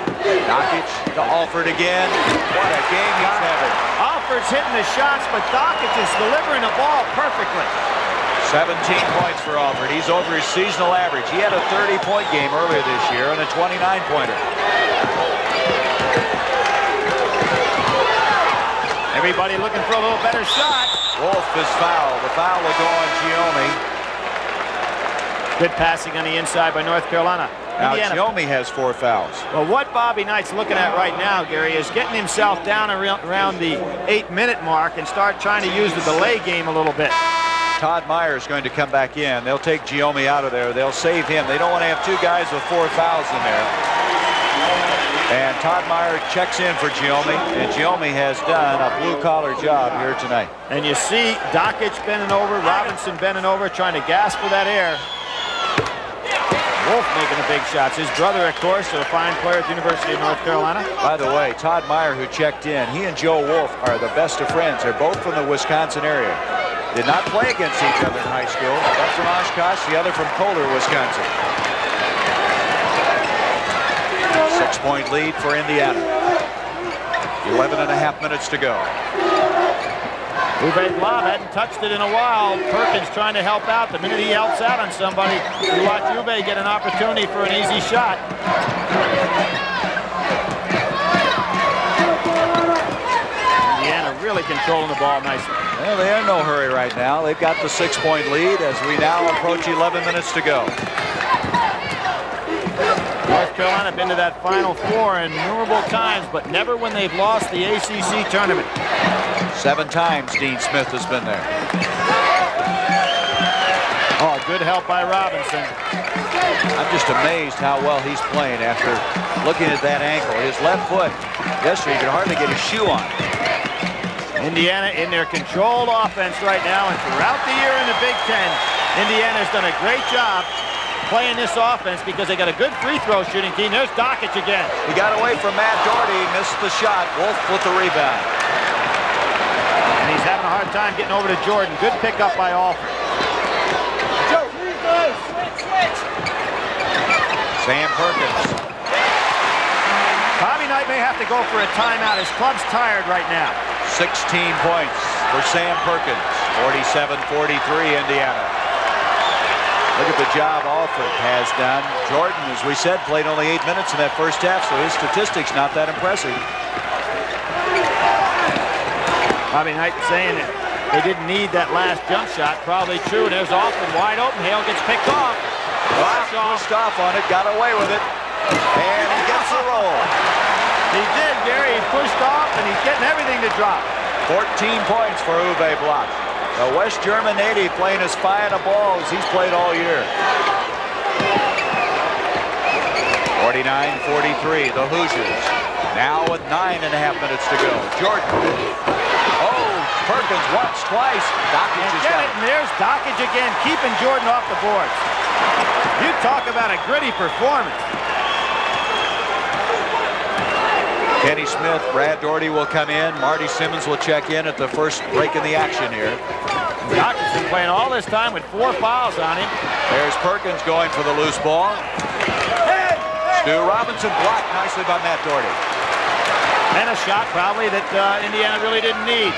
Dockich to Alford again. What a game he's having. Alford's hitting the shots, but Dockich is delivering the ball perfectly. 17 points for Alford. He's over his seasonal average. He had a 30-point game earlier this year and a 29-pointer. Everybody looking for a little better shot. Wolf is fouled. The foul will go on Giome. Good passing on the inside by North Carolina. Now Giome has 4 fouls. Well, what Bobby Knight's looking at right now, Gary, is getting himself down around the 8-minute mark and start trying to use the delay game a little bit. Todd Meyer is going to come back in. They'll take Giome out of there. They'll save him. They don't want to have 2 guys with 4 fouls in there. And Todd Meyer checks in for Giome, and Giome has done a blue-collar job here tonight. And you see Dockich bending over, Robinson bending over, trying to gasp for that air. Wolf making the big shots. His brother, of course, a fine player at the University of North Carolina. By the way, Todd Meyer, who checked in, he and Joe Wolf are the best of friends. They're both from the Wisconsin area. Did not play against each other in high school. One from Oshkosh, the other from Kohler, Wisconsin. 6-point lead for Indiana. 11.5 minutes to go. Uwe Blab hadn't touched it in a while. Perkins trying to help out. The minute he helps out on somebody, you watch Uwe get an opportunity for an easy shot. Indiana really controlling the ball nicely. Well, they are in no hurry right now. They've got the 6-point lead as we now approach 11 minutes to go. North Carolina been to that Final Four innumerable times, but never when they've lost the ACC tournament. 7 times Dean Smith has been there. Oh, good help by Robinson. I'm just amazed how well he's playing after looking at that ankle. His left foot, yesterday, he could hardly get his shoe on. Indiana in their controlled offense right now, and throughout the year in the Big Ten, Indiana's done a great job playing this offense because they got a good free throw shooting team. There's Dockich again. He got away from Matt Doherty, missed the shot. Wolf with the rebound. And he's having a hard time getting over to Jordan. Good pickup by Alford. Sam Perkins. Bobby Knight may have to go for a timeout. His club's tired right now. 16 points for Sam Perkins. 47-43 Indiana. Look at the job Alford has done. Jordan, as we said, played only 8 minutes in that first half, so his statistics not that impressive. Bobby Knight saying that they didn't need that last jump shot. Probably true. There's Alford wide open. Hale gets picked off. Pushed off on it, got away with it, and he gets a roll. He did, Gary. He pushed off, and he's getting everything to drop. 14 points for Uwe Blab. The West German native playing as fine a ball as he's played all year. 49-43, the Hoosiers. Now with 9.5 minutes to go. Jordan. Oh, Perkins once, twice. Dockich has got it. And there's Dockich again, keeping Jordan off the boards. You talk about a gritty performance. Kenny Smith, Brad Doherty will come in. Marty Simmons will check in at the first break in the action here. Dockich been playing all this time with 4 fouls on him. There's Perkins going for the loose ball. Stu Robinson blocked nicely by Matt Doherty. And a shot probably that Indiana really didn't need.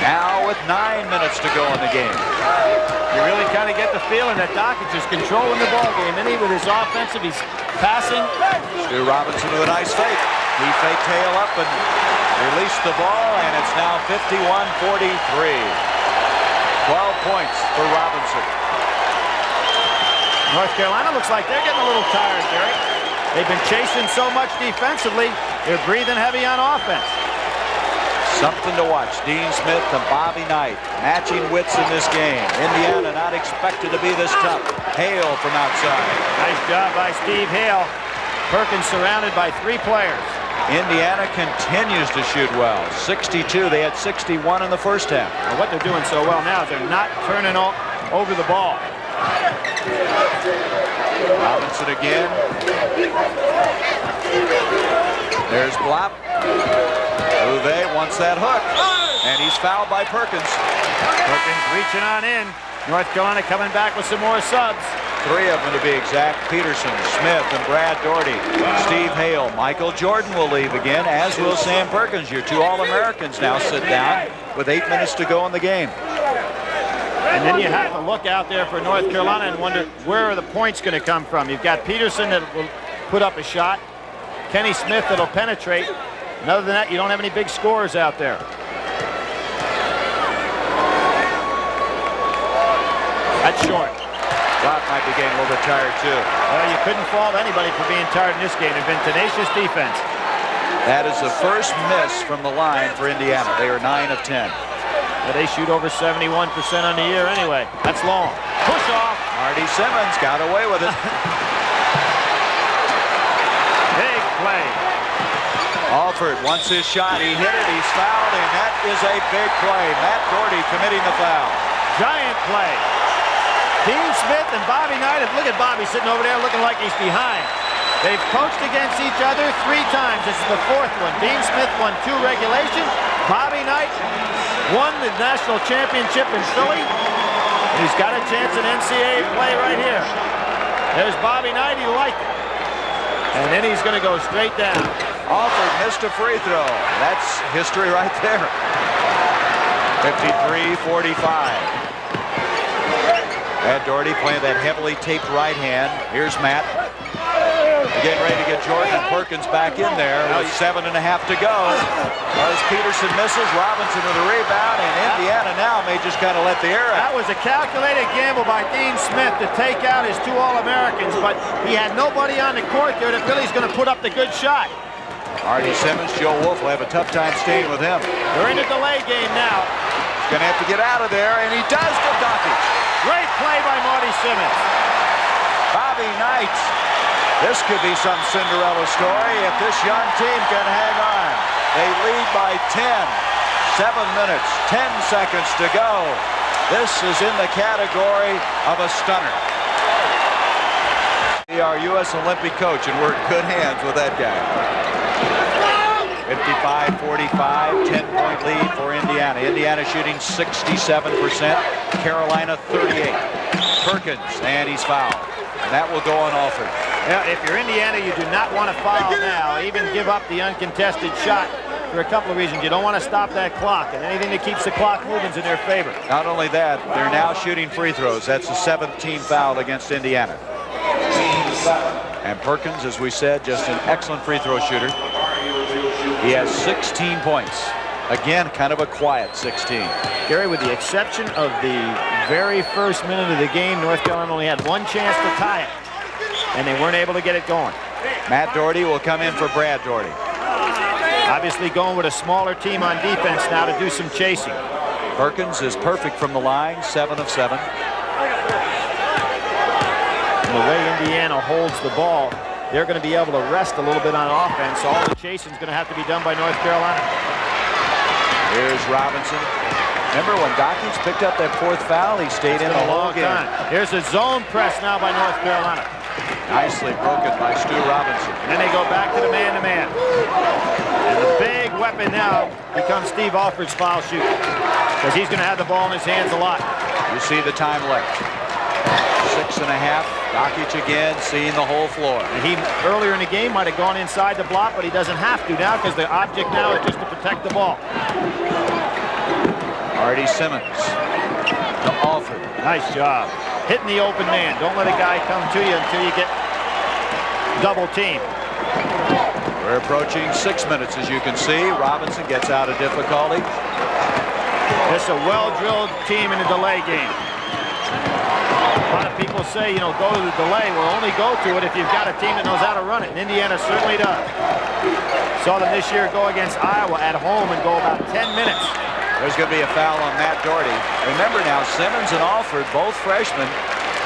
Now with 9 minutes to go in the game. You really kind of get the feeling that Dockich is controlling the ball game. And he with his offensive, he's passing. Stu Robinson with a nice fake. He faked tail up and released the ball, and it's now 51-43. 12 points for Robinson. North Carolina looks like they're getting a little tired, Gary. They've been chasing so much defensively, they're breathing heavy on offense. Something to watch. Dean Smith and Bobby Knight matching wits in this game. Indiana not expected to be this tough. Hale from outside. Nice job by Steve Hale. Perkins surrounded by 3 players. Indiana continues to shoot well. 62. They had 61 in the first half. Well, what they're doing so well now is they're not turning over the ball. Robinson again. There's Blab. Uwe wants that hook. And he's fouled by Perkins. Perkins reaching on in. North Carolina coming back with some more subs. 3 of them to be exact. Peterson, Smith, and Brad Doherty. Steve Hale, Michael Jordan will leave again, as will Sam Perkins. Your 2 All-Americans now sit down with 8 minutes to go in the game. And then you have to look out there for North Carolina and wonder where are the points going to come from. You've got Peterson that will put up a shot. Kenny Smith that'll penetrate. And other than that, you don't have any big scorers out there. That's short. Brock might be getting a little bit tired, too. Well, you couldn't fault anybody for being tired in this game. They've been tenacious defense. That is the first miss from the line for Indiana. They are 9 of 10. Well, they shoot over 71% on the year anyway. That's long. Push off. Marty Simmons got away with it. Big play. Alford wants his shot. He hit it. He's fouled, and that is a big play. Matt Doherty committing the foul. Giant play. Dean Smith and Bobby Knight. Look at Bobby sitting over there looking like he's behind. They've coached against each other 3 times. This is the 4th one. Dean Smith won 2 regulation. Bobby Knight won the national championship in Philly. He's got a chance in NCAA play right here. There's Bobby Knight. He liked it. And then he's going to go straight down. Alford missed a free throw. That's history right there. 53-45. Matt Doherty playing that heavily taped right hand. Here's Matt. Getting ready to get Jordan and Perkins back in there with 7.5 to go. As Peterson misses, Robinson with a rebound, and Indiana now may just kind of let the air out. That was a calculated gamble by Dean Smith to take out his 2 All-Americans, but he had nobody on the court there that really is going to put up the good shot. Marty Simmons, Joe Wolf will have a tough time staying with him. They're in a delay game now. He's going to have to get out of there, and he does to Dockage. Great play by Marty Simmons. Bobby Knight. This could be some Cinderella story if this young team can hang on. They lead by 10. 7 minutes, 10 seconds to go. This is in the category of a stunner. Our U.S. Olympic coach, and we're in good hands with that guy. 55-45, 10-point lead for Indiana. Indiana shooting 67%, Carolina 38. Perkins, and he's fouled. And that will go on Alford. Yeah, if you're Indiana, you do not want to foul now, even give up the uncontested shot for a couple of reasons. You don't want to stop that clock, and anything that keeps the clock moving is in their favor. Not only that, they're now shooting free throws. That's the 7th team foul against Indiana. And Perkins, as we said, just an excellent free throw shooter. He has 16 points. Again, kind of a quiet 16. Gary, with the exception of the very first minute of the game, North Carolina only had 1 chance to tie it, and they weren't able to get it going. Matt Doherty will come in for Brad Doherty. Obviously going with a smaller team on defense now to do some chasing. Perkins is perfect from the line, 7 of 7. And the way Indiana holds the ball, they're going to be able to rest a little bit on offense. So all the chasing is going to have to be done by North Carolina. Here's Robinson. Remember when Dockage picked up that 4th foul, he stayed in the whole game. Here's a zone press now by North Carolina. Nicely broken by Stu Robinson. And then they go back to the man-to-man. And the big weapon now becomes Steve Alford's foul shooting, because he's going to have the ball in his hands a lot. You see the time left. 6.5. Dockage again, seeing the whole floor. And he, earlier in the game, might have gone inside the block, but he doesn't have to now, because the object now is just to protect the ball. Marty Simmons to Alford. Nice job. Hitting the open man. Don't let a guy come to you until you get double teamed. We're approaching 6 minutes, as you can see. Robinson gets out of difficulty. It's a well-drilled team in a delay game. A lot of people say, you know, go to the delay. Well, only go to it if you've got a team that knows how to run it. And Indiana certainly does. Saw them this year go against Iowa at home and go about 10 minutes. There's going to be a foul on Matt Doherty. Remember now, Simmons and Alford, both freshmen,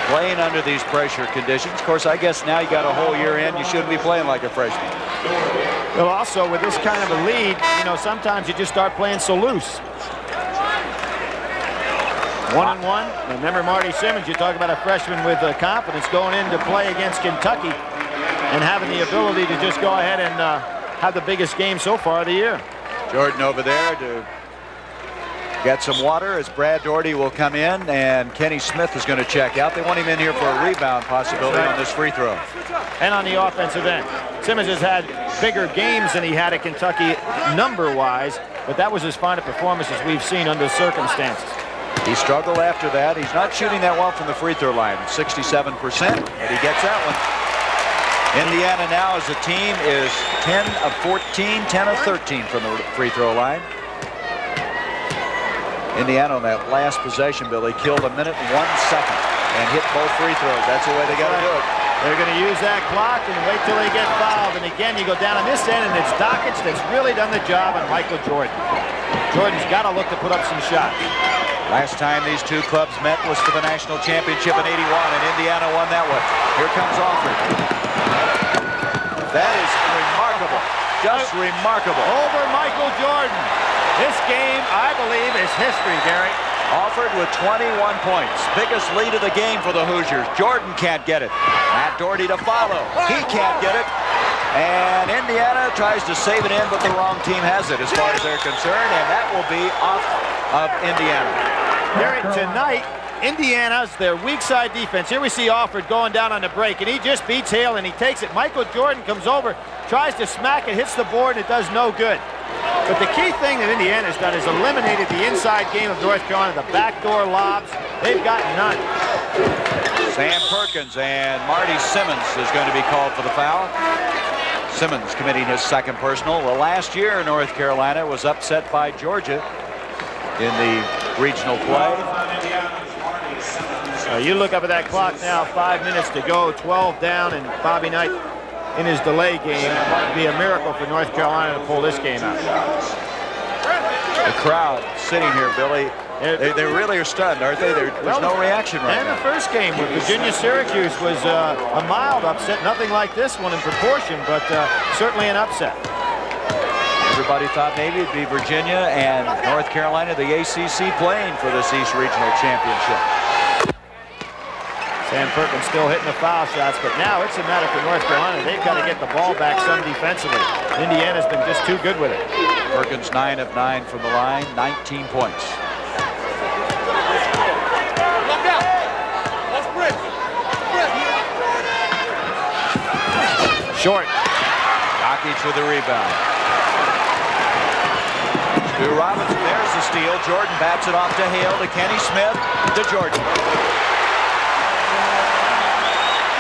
playing under these pressure conditions. Of course, I guess now you got a whole year in, you shouldn't be playing like a freshman. Well, also, with this kind of a lead, you know, sometimes you just start playing so loose. 1-1. Remember Marty Simmons, you talk about a freshman with confidence going into play against Kentucky and having the ability to just go ahead and have the biggest game so far of the year. Jordan over there to Get some water as Brad Daugherty will come in, and Kenny Smith is going to check out. They want him in here for a rebound possibility on this free throw. And on the offensive end, Simmons has had bigger games than he had at Kentucky number-wise, but that was as fine a performance as we've seen under circumstances. He struggled after that. He's not shooting that well from the free throw line, 67%, but he gets that one. Indiana now as a team is 10 of 14, 10 of 13 from the free throw line. Indiana on that last possession, Billy, killed 1 minute and 1 second and hit both free throws. That's the way they got to do it. They're going to use that clock and wait till they get fouled. And again, you go down on this end, and it's Dockich that's really done the job on Michael Jordan. Jordan's got to look to put up some shots. Last time these two clubs met was for the national championship in '81, and Indiana won that one. Here comes Alford. That is remarkable. Just remarkable. Over Michael Jordan. This game, I believe, is history, Gary. Alford with 21 points. Biggest lead of the game for the Hoosiers. Jordan can't get it. Matt Daugherty to follow. He can't get it. And Indiana tries to save it in, but the wrong team has it as far as they're concerned, and that will be off of Indiana. Gary, tonight, Indiana's their weak side defense. Here we see Alford going down on the break, and he just beats Hale, and he takes it. Michael Jordan comes over, tries to smack it, hits the board, and it does no good. But the key thing that Indiana's done is eliminated the inside game of North Carolina, the backdoor lobs. They've got none. Sam Perkins and Marty Simmons is going to be called for the foul. Simmons committing his second personal. Well, last year, North Carolina was upset by Georgia in the regional play. You look up at that clock now, 5 minutes to go, 12 down, and Bobby Knight in his delay game. It would be a miracle for North Carolina to pull this game out. The crowd sitting here, Billy, they really are stunned, aren't they? There's no reaction right now. And the first game with Virginia-Syracuse was a mild upset, nothing like this one in proportion, but certainly an upset. Everybody thought maybe it'd be Virginia and North Carolina, the ACC, playing for this East Regional Championship. Sam Perkins still hitting the foul shots, but now it's a matter for North Carolina. They've got to get the ball back some defensively. Indiana's been just too good with it. Perkins 9 of 9 from the line, 19 points. Short. Dockich with the rebound. Stu Robinson, there's the steal. Jordan bats it off to Hale, to Kenny Smith, to Jordan.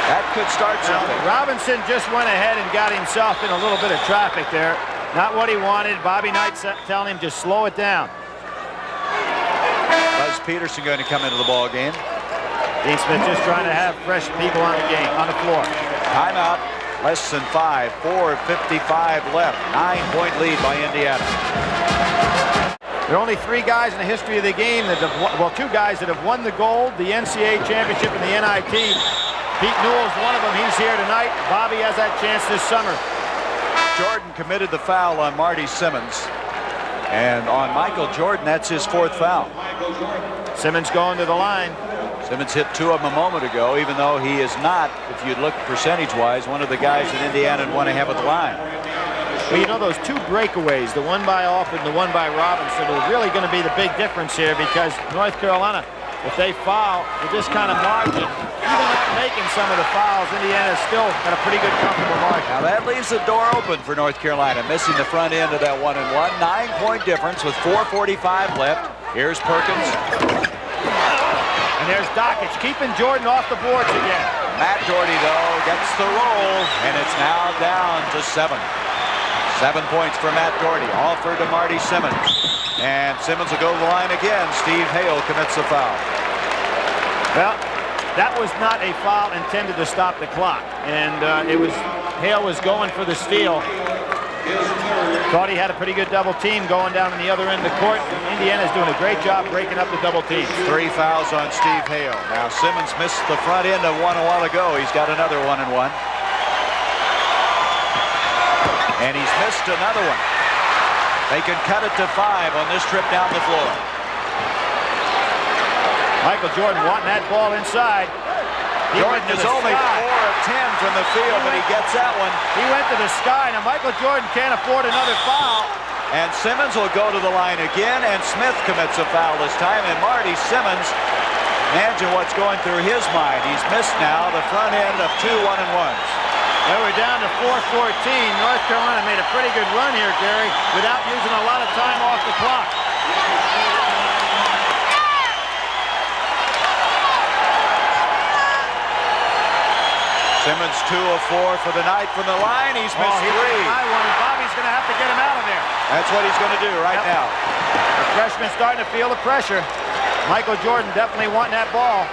That could start something. Robinson just went ahead and got himself in a little bit of traffic there. Not what he wanted. Bobby Knight telling him just slow it down. Buzz Peterson going to come into the ball game. Dean Smith just trying to have fresh people on the floor. Timeout. Less than 5. 4:55 left. 9-point lead by Indiana. There are only 3 guys in the history of the game that have won, well, 2 guys that have won the gold, the NCAA championship and the NIT. Pete Newell's one of them. He's here tonight. Bobby has that chance this summer. Jordan committed the foul on Marty Simmons. And on Michael Jordan, that's his 4th foul. Simmons going to the line. Simmons hit 2 of them a moment ago, even though he is not, if you look percentage-wise, one of the guys that Indiana would want to have at the line. Well, you know, those 2 breakaways, the one by Alford and the one by Robinson, are really going to be the big difference here, because North Carolina, if they foul with this kind of margin, even not making some of the fouls, Indiana's still got a pretty good comfortable margin. Now that leaves the door open for North Carolina, missing the front end of that 1-and-1. 9-point difference with 4:45 left. Here's Perkins. And there's Dockich keeping Jordan off the boards again. Matt Daugherty, though, gets the roll, and it's now down to 7. 7 points for Matt Daugherty. Alford to Marty Simmons. And Simmons will go to the line again. Steve Hale commits the foul. Well, that was not a foul intended to stop the clock. And Hale was going for the steal. Thought he had a pretty good double team going down on the other end of the court. Indiana's doing a great job breaking up the double teams. 3 fouls on Steve Hale. Now Simmons missed the front end of one a while ago. He's got another 1-and-1. And he's missed another one. They can cut it to 5 on this trip down the floor. Michael Jordan wanting that ball inside. Jordan is only 4 of 10 from the field, but he gets that one. He went to the sky. Now Michael Jordan can't afford another foul. And Simmons will go to the line again, and Smith commits a foul this time. And Marty Simmons, imagine what's going through his mind. He's missed now the front end of 2 1-and-1s. Well, we're down to 4:14. North Carolina made a pretty good run here, Gary, without using a lot of time off the clock. Simmons 2 of 4 for the night from the line. He's missed 3. Bobby's going to have to get him out of there. That's what he's going to do right now. The freshman's starting to feel the pressure. Michael Jordan definitely wanting that ball.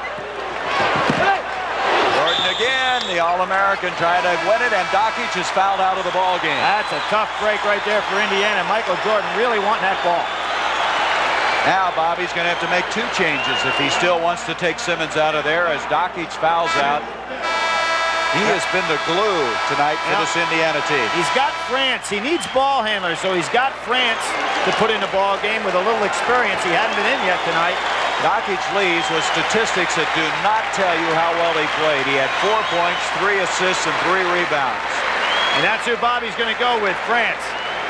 Jordan again, the All-American trying to win it, and Dockich is fouled out of the ball game. That's a tough break right there for Indiana. Michael Jordan really wanting that ball. Now Bobby's going to have to make 2 changes if he still wants to take Simmons out of there as Dockich fouls out. He has been the glue tonight for this Indiana team. He's got France. He needs ball handlers, so he's got France to put in the ball game with a little experience. He hadn't been in yet tonight. Dockich leads with statistics that do not tell you how well he played. He had 4 points, 3 assists, and 3 rebounds. And that's who Bobby's going to go with, France.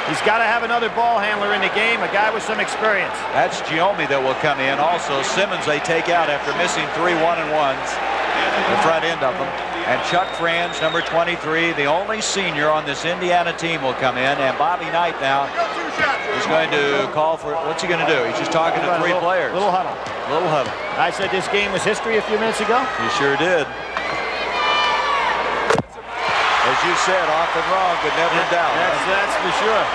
He's got to have another ball handler in the game, a guy with some experience. That's Giomi that will come in. Also, Simmons they take out after missing 3 1-and-1s, the front end of them. And Chuck Franz, number 23, the only senior on this Indiana team, will come in. And Bobby Knight now is going to call for, what's he going to do? He's just talking to 3 players. Little huddle. Little huddle. I said this game was history a few minutes ago. You sure did. As you said, often wrong, but never in doubt. That's for sure.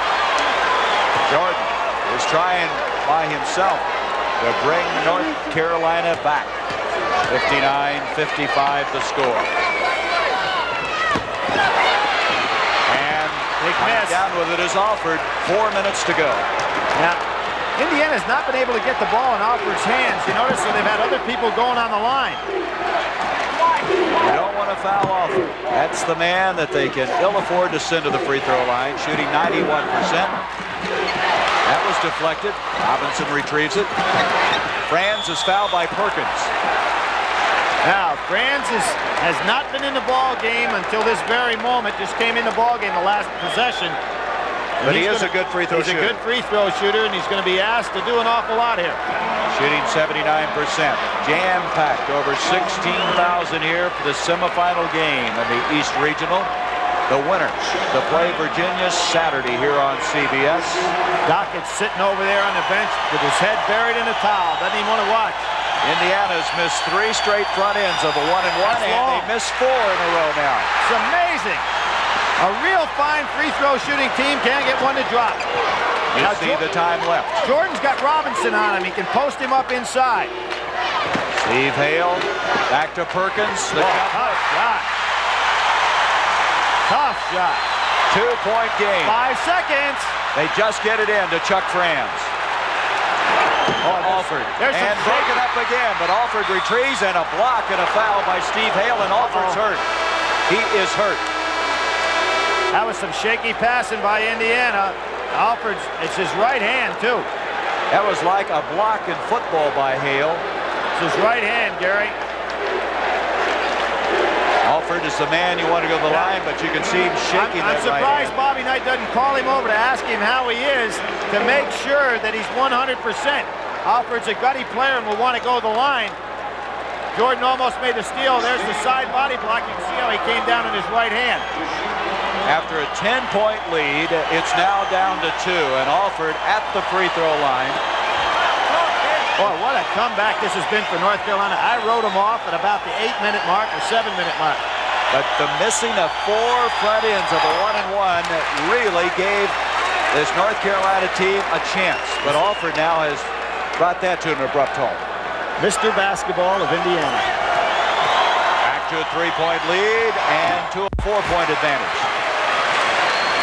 Jordan is trying by himself to bring North Carolina back. 59-55 the score. Down with it is Alford. 4 minutes to go. Now, Indiana's not been able to get the ball in Alford's hands. You notice that they've had other people going on the line. You don't want to foul Alford. That's the man that they can ill afford to send to the free throw line, shooting 91%. That was deflected. Robinson retrieves it. Franz is fouled by Perkins. Now, Franz has not been in the ball game until this very moment. Just came in the ball game the last possession. But he is a good free throw shooter. He's a good free throw shooter, and he's going to be asked to do an awful lot here. Shooting 79%. Jam-packed. Over 16,000 here for the semifinal game in the East Regional. The winner to play Virginia Saturday here on CBS. Dockich sitting over there on the bench with his head buried in a towel. Doesn't even want to watch. Indiana's missed 3 straight front ends of a 1-and-1, and they missed 4 in a row now. It's amazing. A real fine free throw shooting team can't get one to drop. You see the time left. Jordan's got Robinson on him. He can post him up inside. Steve Hale back to Perkins. Tough shot. Tough shot. 2-point game. 5 seconds. They just get it in to Chuck Franz. Alford. And taken up again, but Alford retrieves, and a block and a foul by Steve Hale, and Alford's hurt. He is hurt. That was some shaky passing by Indiana. Alford's, it's his right hand, too. That was like a block in football by Hale. It's his right hand, Gary. Alford is the man you want to go to the line, but you can see him shaking I'm that right surprised hand. Bobby Knight doesn't call him over to ask him how he is to make sure that he's 100%. Alford's a gutty player and will want to go to the line. Jordan almost made the steal. There's the side body block. You can see how he came down in his right hand. After a 10-point lead, it's now down to 2, and Alford at the free throw line. Boy, what a comeback this has been for North Carolina. I wrote them off at about the 8-minute mark or 7-minute mark. But the missing of 4 front ends of a 1-and-1 really gave this North Carolina team a chance. But Alford now has brought that to an abrupt halt. Mr. Basketball of Indiana. Back to a 3-point lead and to a 4-point advantage.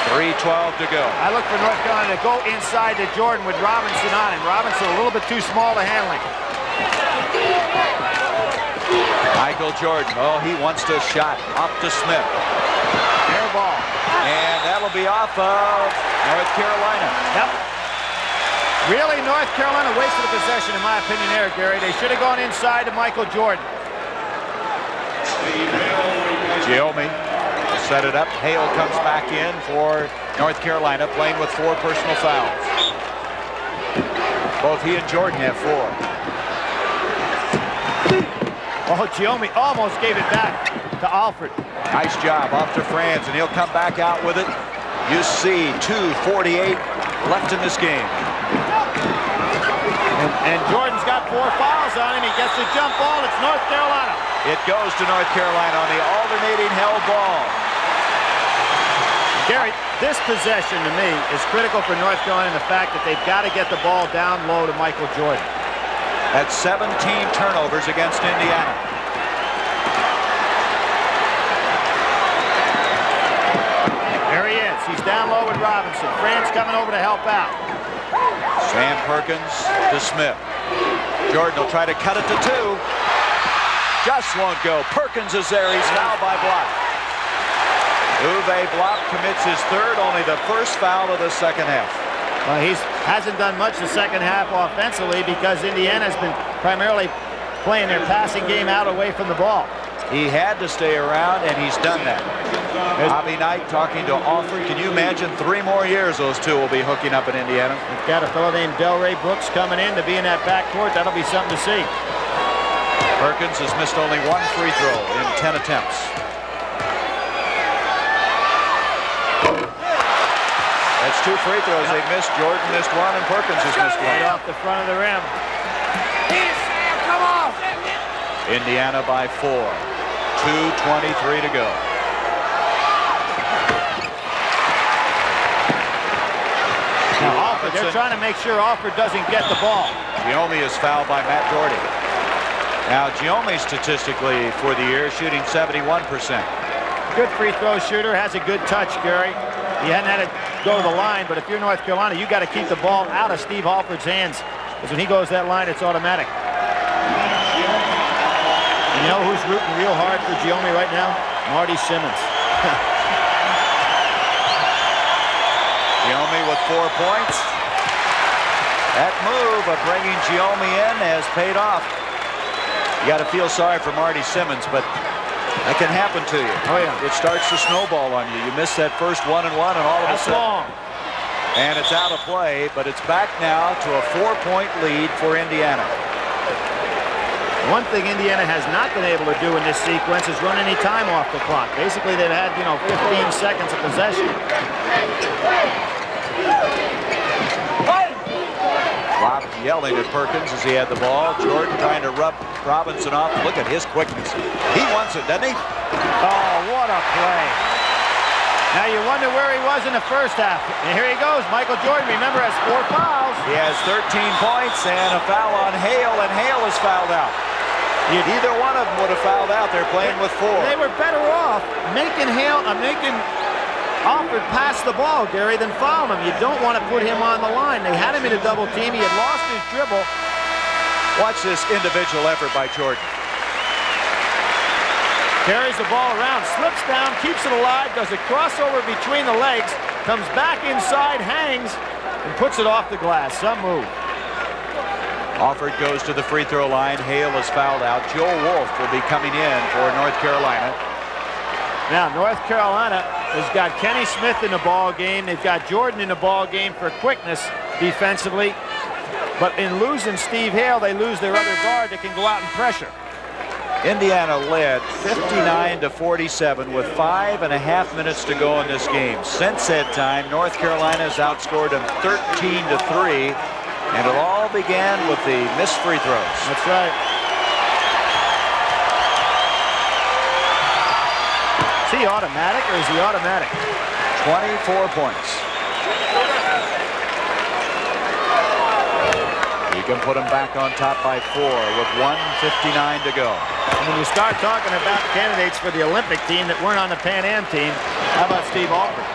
3:12 to go. I look for North Carolina to go inside to Jordan with Robinson on him. Robinson a little bit too small to handle him. Michael Jordan, oh, he wants to shot. Up to Smith. Air ball. And that'll be off of North Carolina. Yep. Really, North Carolina wasted a possession, in my opinion, there, Gary. They should have gone inside to Michael Jordan. Giomi, set it up. Hale comes back in for North Carolina, playing with 4 personal fouls. Both he and Jordan have 4. Oh, Giommi almost gave it back to Alford. Nice job off to Franz, and he'll come back out with it. You see 2:48 left in this game. And Jordan's got 4 fouls on him. He gets the jump ball. It's North Carolina. It goes to North Carolina on the alternating held ball. Gary, this possession to me is critical for North Carolina in the fact that they've got to get the ball down low to Michael Jordan. That's 17 turnovers against Indiana. There he is. He's down low with Robinson. Franz coming over to help out. Sam Perkins to Smith. Jordan will try to cut it to 2. Just won't go. Perkins is there. He's fouled by Block. Uwe Block commits his 3rd, only the first foul of the second half. Well, he hasn't done much the second half offensively because Indiana's been primarily playing their passing game out away from the ball. He had to stay around, and he's done that. Bobby Knight talking to Alford. Can you imagine 3 more years those two will be hooking up in Indiana? We've got a fellow named Delray Brooks coming in to be in that backcourt. That'll be something to see. Perkins has missed only 1 free throw in 10 attempts. That's 2 free throws they missed. Jordan missed 1, and Perkins has missed 1. Right off the front of the rim. Come on! Indiana by 4. 2:23 to go. Now, Alford, they're trying to make sure Alford doesn't get the ball. Giommi is fouled by Matt Doherty. Now, Giommi statistically for the year shooting 71%. Good free throw shooter, has a good touch, Gary. He hadn't had to go to the line, but if you're North Carolina, you got to keep the ball out of Steve Alford's hands. Because when he goes that line, it's automatic. You know who's rooting real hard for Giommi right now? Marty Simmons. Giommi with 4 points. That move of bringing Giommi in has paid off. You got to feel sorry for Marty Simmons, but that can happen to you. Oh, yeah. It starts to snowball on you. You miss that first 1-and-1, and all of a sudden. Long. And it's out of play, but it's back now to a 4-point lead for Indiana. One thing Indiana has not been able to do in this sequence is run any time off the clock. Basically, they've had, 15 seconds of possession. Rob yelling at Perkins as he had the ball. Jordan trying to rub Robinson off. Look at his quickness. He wants it, doesn't he? Oh, what a play. Now you wonder where he was in the first half. And here he goes. Michael Jordan, remember, has 4 fouls. He has 13 points and a foul on Hale, and Hale is fouled out. Either one of them would have fouled out. They're playing with 4. They were better off making Alford pass the ball, Gary, than foul him. You don't want to put him on the line. They had him in a double team. He had lost his dribble. Watch this individual effort by Jordan. Carries the ball around, slips down, keeps it alive, does a crossover between the legs, comes back inside, hangs, and puts it off the glass. Some move. Alford goes to the free throw line. Hale is fouled out. Joe Wolf will be coming in for North Carolina. Now, North Carolina has got Kenny Smith in the ball game. They've got Jordan in the ball game for quickness defensively. But in losing Steve Hale, they lose their other guard that can go out and pressure. Indiana led 59-47 with 5.5 minutes to go in this game. Since that time, North Carolina has outscored them 13-3, and it all began with the missed free throws. That's right. Is he automatic or is he automatic? 24 points. You can put them back on top by 4 with 1:59 to go. And when you start talking about candidates for the Olympic team that weren't on the Pan Am team, how about Steve Alford?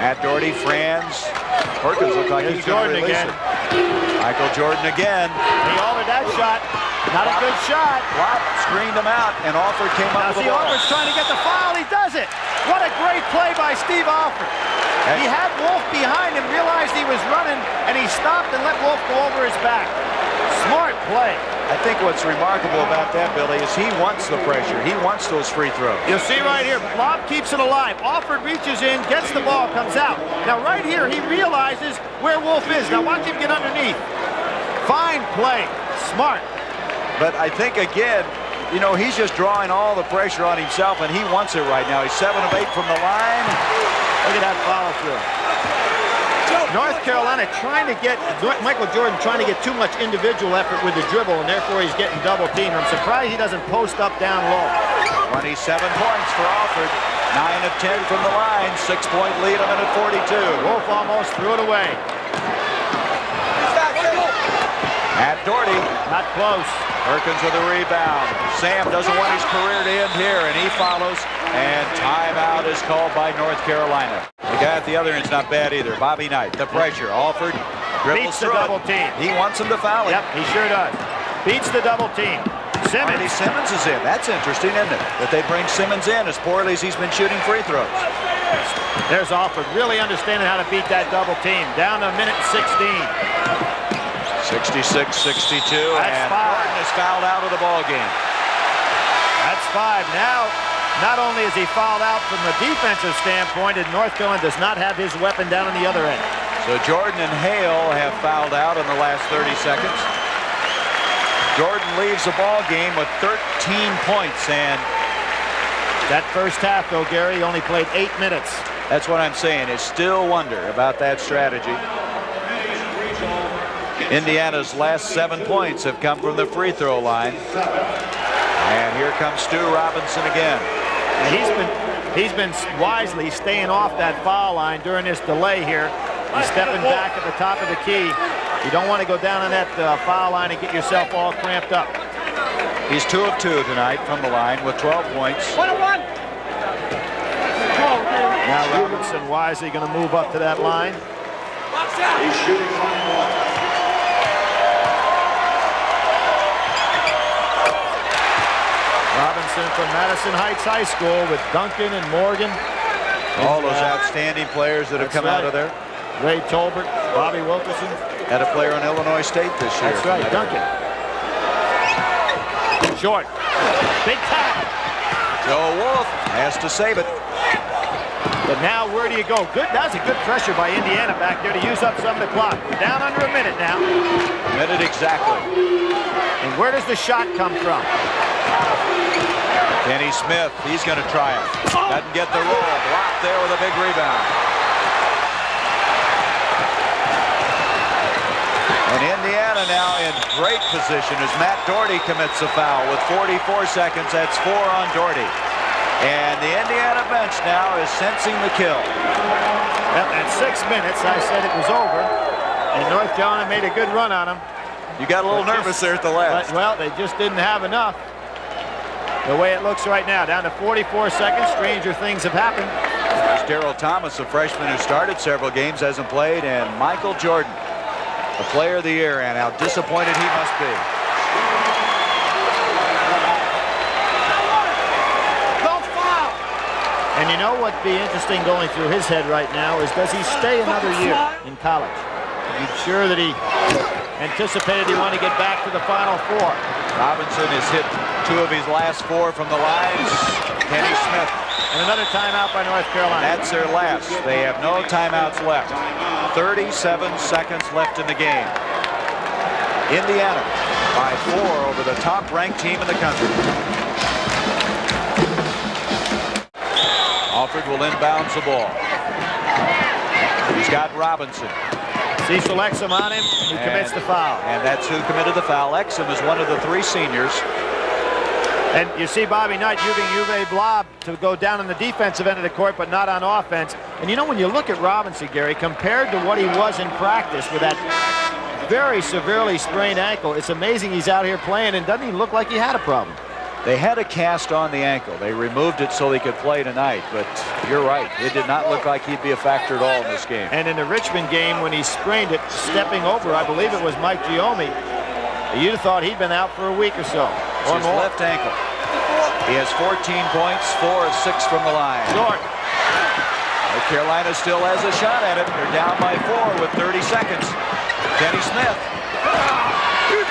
Matt Doherty, Franz. Perkins looks like he's going to release it. Michael Jordan again. He altered that shot. Not a good shot. Watt screened him out, and Alford came up with the ball. Alford's trying to get the foul. He does it. What a great play by Steve Alford. He had Wolf behind him, realized he was running, and he stopped and let Wolf go over his back. Smart play. I think what's remarkable about that, Billy, is he wants the pressure. He wants those free throws. You'll see right here, Blob keeps it alive. Alford reaches in, gets the ball, comes out. Now right here, he realizes where Wolf is. Now watch him get underneath. Fine play, smart. But I think, again, you know, he's just drawing all the pressure on himself, and he wants it right now. He's 7 of 8 from the line. Look at that follow through. North Carolina trying to get, Michael Jordan trying to get too much individual effort with the dribble, and therefore he's getting double teamed. I'm surprised he doesn't post up down low. 27 points for Alford. 9 of 10 from the line. 6-point lead a minute 42. Wolf almost threw it away. At Doherty. Not close. Perkins with a rebound. Sam doesn't want his career to end here, and he follows. And timeout is called by North Carolina. The guy at the other end's not bad either. Bobby Knight, the pressure. Alford dribbles Beats the through double it. team. He wants him to foul him. Yep, he sure does. Beats the double team. Simmons. Simmons is in. That's interesting, isn't it? That they bring Simmons in as poorly as he's been shooting free throws. There's Alford really understanding how to beat that double team. Down to a minute 16. 66-62, and 5. Gordon is fouled out of the ball game. That's 5. Now, not only is he fouled out from the defensive standpoint, and North Carolina does not have his weapon down on the other end. So Jordan and Hale have fouled out in the last 30 seconds. Jordan leaves the ball game with 13 points, and that first half, though, Gary, only played 8 minutes. That's what I'm saying. I still wonder about that strategy. Indiana's last 7 points have come from the free throw line. And here comes Stu Robinson again. And he's been wisely staying off that foul line during this delay here. He's stepping back at the top of the key. You don't want to go down on that foul line and get yourself all cramped up. He's 2 of 2 tonight from the line with 12 points. 1-1. Now Robinson wisely going to move up to that line. He's shooting Robinson from Madison Heights High School with Duncan and Morgan. All those outstanding players that have come out of there. Ray Tolbert, Bobby Wilkerson. Had a player on Illinois State this year. That's right, Duncan. Short. Big time. Joe Wolf has to save it. But now where do you go? Good. That was a good pressure by Indiana back there to use up some of the clock. We're down under a minute now. A minute exactly. And where does the shot come from? Kenny Smith, he's going to try it. Doesn't get the roll. Blocked there with a big rebound. And Indiana now in great position as Matt Doherty commits a foul with 44 seconds. That's 4 on Doherty. And the Indiana bench now is sensing the kill. Well, at 6 minutes, I said it was over. And North Carolina made a good run on them. You got a little nervous there at the last. But, well, they just didn't have enough. The way it looks right now, down to 44 seconds, stranger things have happened. There's Darryl Thomas, a freshman who started several games, hasn't played, and Michael Jordan, the player of the year, and how disappointed he must be. And you know what'd be interesting going through his head right now is, does he stay another year in college? I'm sure that he anticipated he wanted to get back to the Final Four. Robinson has hit 2 of his last 4 from the lines. Kenny Smith. And another timeout by North Carolina. That's their last. They have no timeouts left. 37 seconds left in the game. Indiana by 4 over the top-ranked team in the country. Alford will inbounds the ball. He's got Robinson. Cecil Exum on him. He commits the foul. And that's who committed the foul. Exum is one of the 3 seniors. And you see Bobby Knight using Uwe Blob to go down on the defensive end of the court, but not on offense. And you know, when you look at Robinson, Gary, compared to what he was in practice with that very severely sprained ankle, it's amazing he's out here playing and doesn't even look like he had a problem. They had a cast on the ankle. They removed it so they could play tonight, but you're right. It did not look like he'd be a factor at all in this game. And in the Richmond game, when he sprained it, stepping over, I believe it was Mike Giomi, you'd have thought he'd been out for a week or so. It's his left ankle. He has 14 points, 4 of 6 from the line. Short. North Carolina still has a shot at it. They're down by 4 with 30 seconds. Kenny Smith.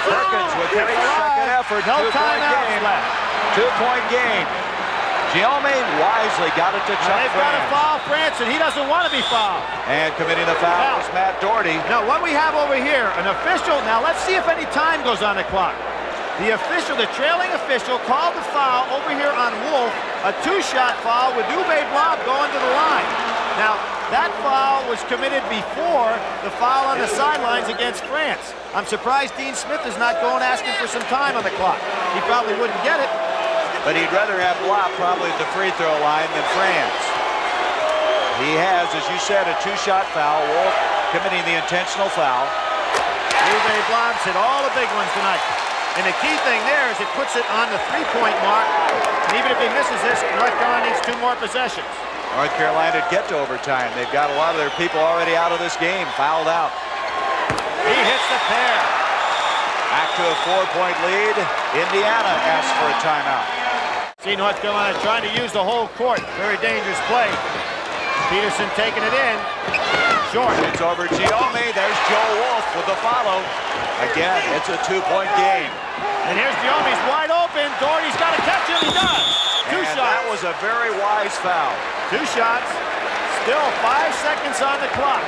Perkins with his second effort. No 2-point game. left. 2-point game. Giome wisely got it to Chuck They've got to France. foul France, and he doesn't want to be fouled. And committing the foul is Matt Doherty. Now, what we have over here, an official. Now, let's see if any time goes on the clock. The official, the trailing official, called the foul over here on Wolf, a 2-shot foul with Uwe Blab going to the line. Now, that foul was committed before the foul on the sidelines against France. I'm surprised Dean Smith is not going asking for some time on the clock. He probably wouldn't get it. But he'd rather have Blab probably at the free throw line than France. He has, as you said, a 2-shot foul. Wolf committing the intentional foul. Uwe Blab's hit all the big ones tonight. And the key thing there is it puts it on the 3-point mark. And even if he misses this, North Carolina needs 2 more possessions. North Carolina get to overtime. They've got a lot of their people already out of this game, fouled out. He hits the pair. Back to a 4-point lead. Indiana asks for a timeout. See North Carolina trying to use the whole court. Very dangerous play. Peterson taking it in. Short. It's over Giome. There's Joe Wolf with the follow. Again, it's a 2-point game. And here's Giome's wide open. Doherty's got to catch him. He does. 2 And shots. that was a very wise foul. 2 shots. Still 5 seconds on the clock.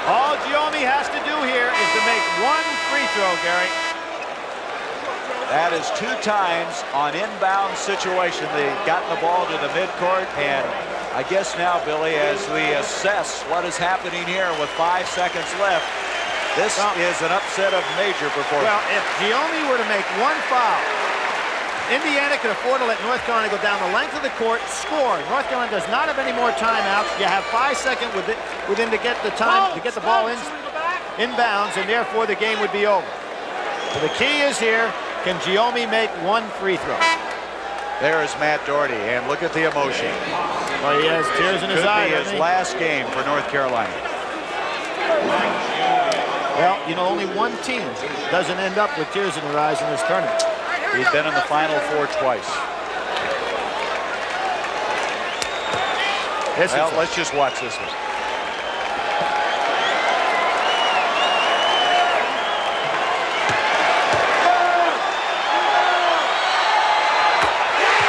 All Giome has to do here is to make 1 free throw, Gary. That is 2 times on inbound situation. They've gotten the ball to the midcourt, and I guess now, Billy, as we assess what is happening here with 5 seconds left, this is an upset of major proportion. Well, if Giome were to make 1 foul, Indiana could afford to let North Carolina go down the length of the court, score. North Carolina does not have any more timeouts. You have 5 seconds within to get the time to get the ball inbounds, and therefore the game would be over. So the key is here. Can Giome make 1 free throw? There is Matt Doherty, and look at the emotion. Well, he has tears in his eyes. Could be his last game for North Carolina. Well, you know, only 1 team doesn't end up with tears in their eyes in this tournament. He's been in the Final Four twice. Well, let's just watch this one.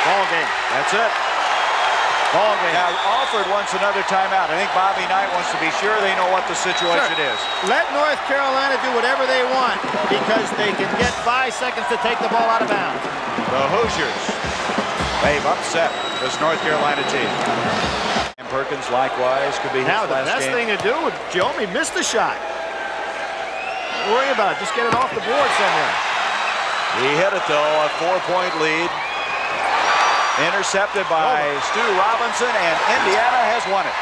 Ball game. That's it. Ball game. Now, Alford wants another timeout. I think Bobby Knight wants to be sure they know what the situation is. Let North Carolina do whatever they want because they can get 5 seconds to take the ball out of bounds. The Hoosiers, they've upset this North Carolina team. And Perkins, likewise, could be his now, the last best game. thing to do would Giome missed the shot. Don't worry about it. Just get it off the board somewhere. He hit it, though, a 4-point lead. Intercepted by Stu Robinson, and Indiana has won it.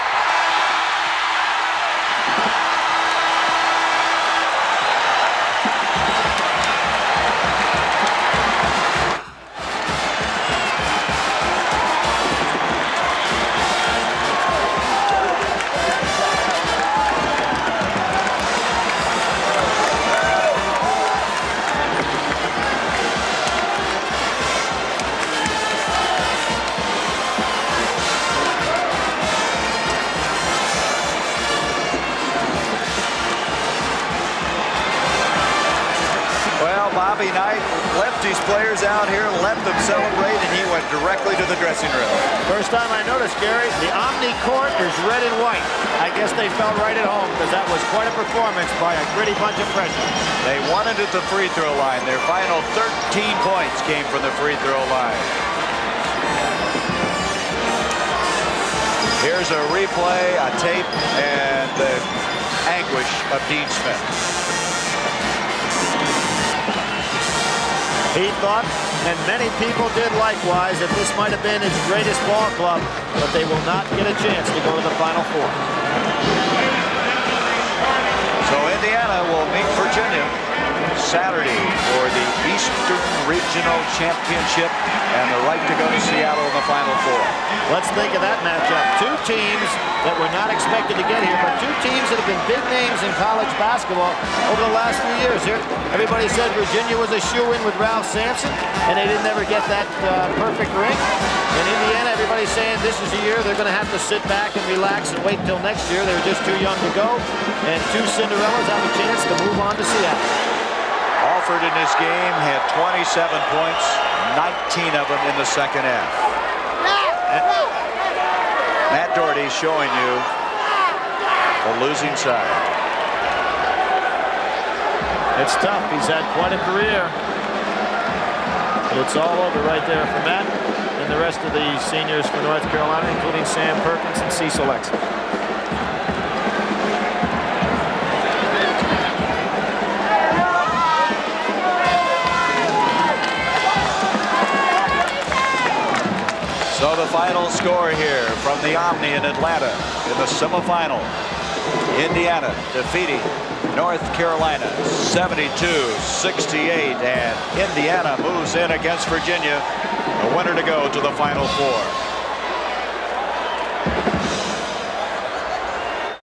Bobby Knight left his players out here, let them celebrate, and he went directly to the dressing room. First time I noticed, Gary, the Omni court is red and white. I guess they felt right at home because that was quite a performance by a gritty bunch of freshmen. They won it at the free throw line. Their final 13 points came from the free throw line. Here's a replay, a tape, and the anguish of Dean Smith. He thought, and many people did likewise, that this might have been his greatest ball club, but they will not get a chance to go to the Final Four. So Indiana will meet Virginia Saturday for the Eastern Regional Championship and the right to go to Seattle in the Final Four. Let's think of that matchup. 2 teams that were not expected to get here, but 2 teams that have been big names in college basketball over the last few years. Here, everybody said Virginia was a shoe-in with Ralph Sampson, and they didn't ever get that perfect ring. In Indiana, everybody everybody's saying this is the year they're going to have to sit back and relax and wait until next year. They're just too young to go. And 2 Cinderellas have a chance to move on to Seattle. Alford in this game had 27 points, 19 of them in the second half. Matt Doherty showing you the losing side. It's tough. He's had quite a career. It's all over right there for Matt and the rest of the seniors for North Carolina, including Sam Perkins and Cecil Exum. So the final score here from the Omni in Atlanta in the semifinal. Indiana defeating North Carolina 72-68, and Indiana moves in against Virginia, the winner to go to the Final Four.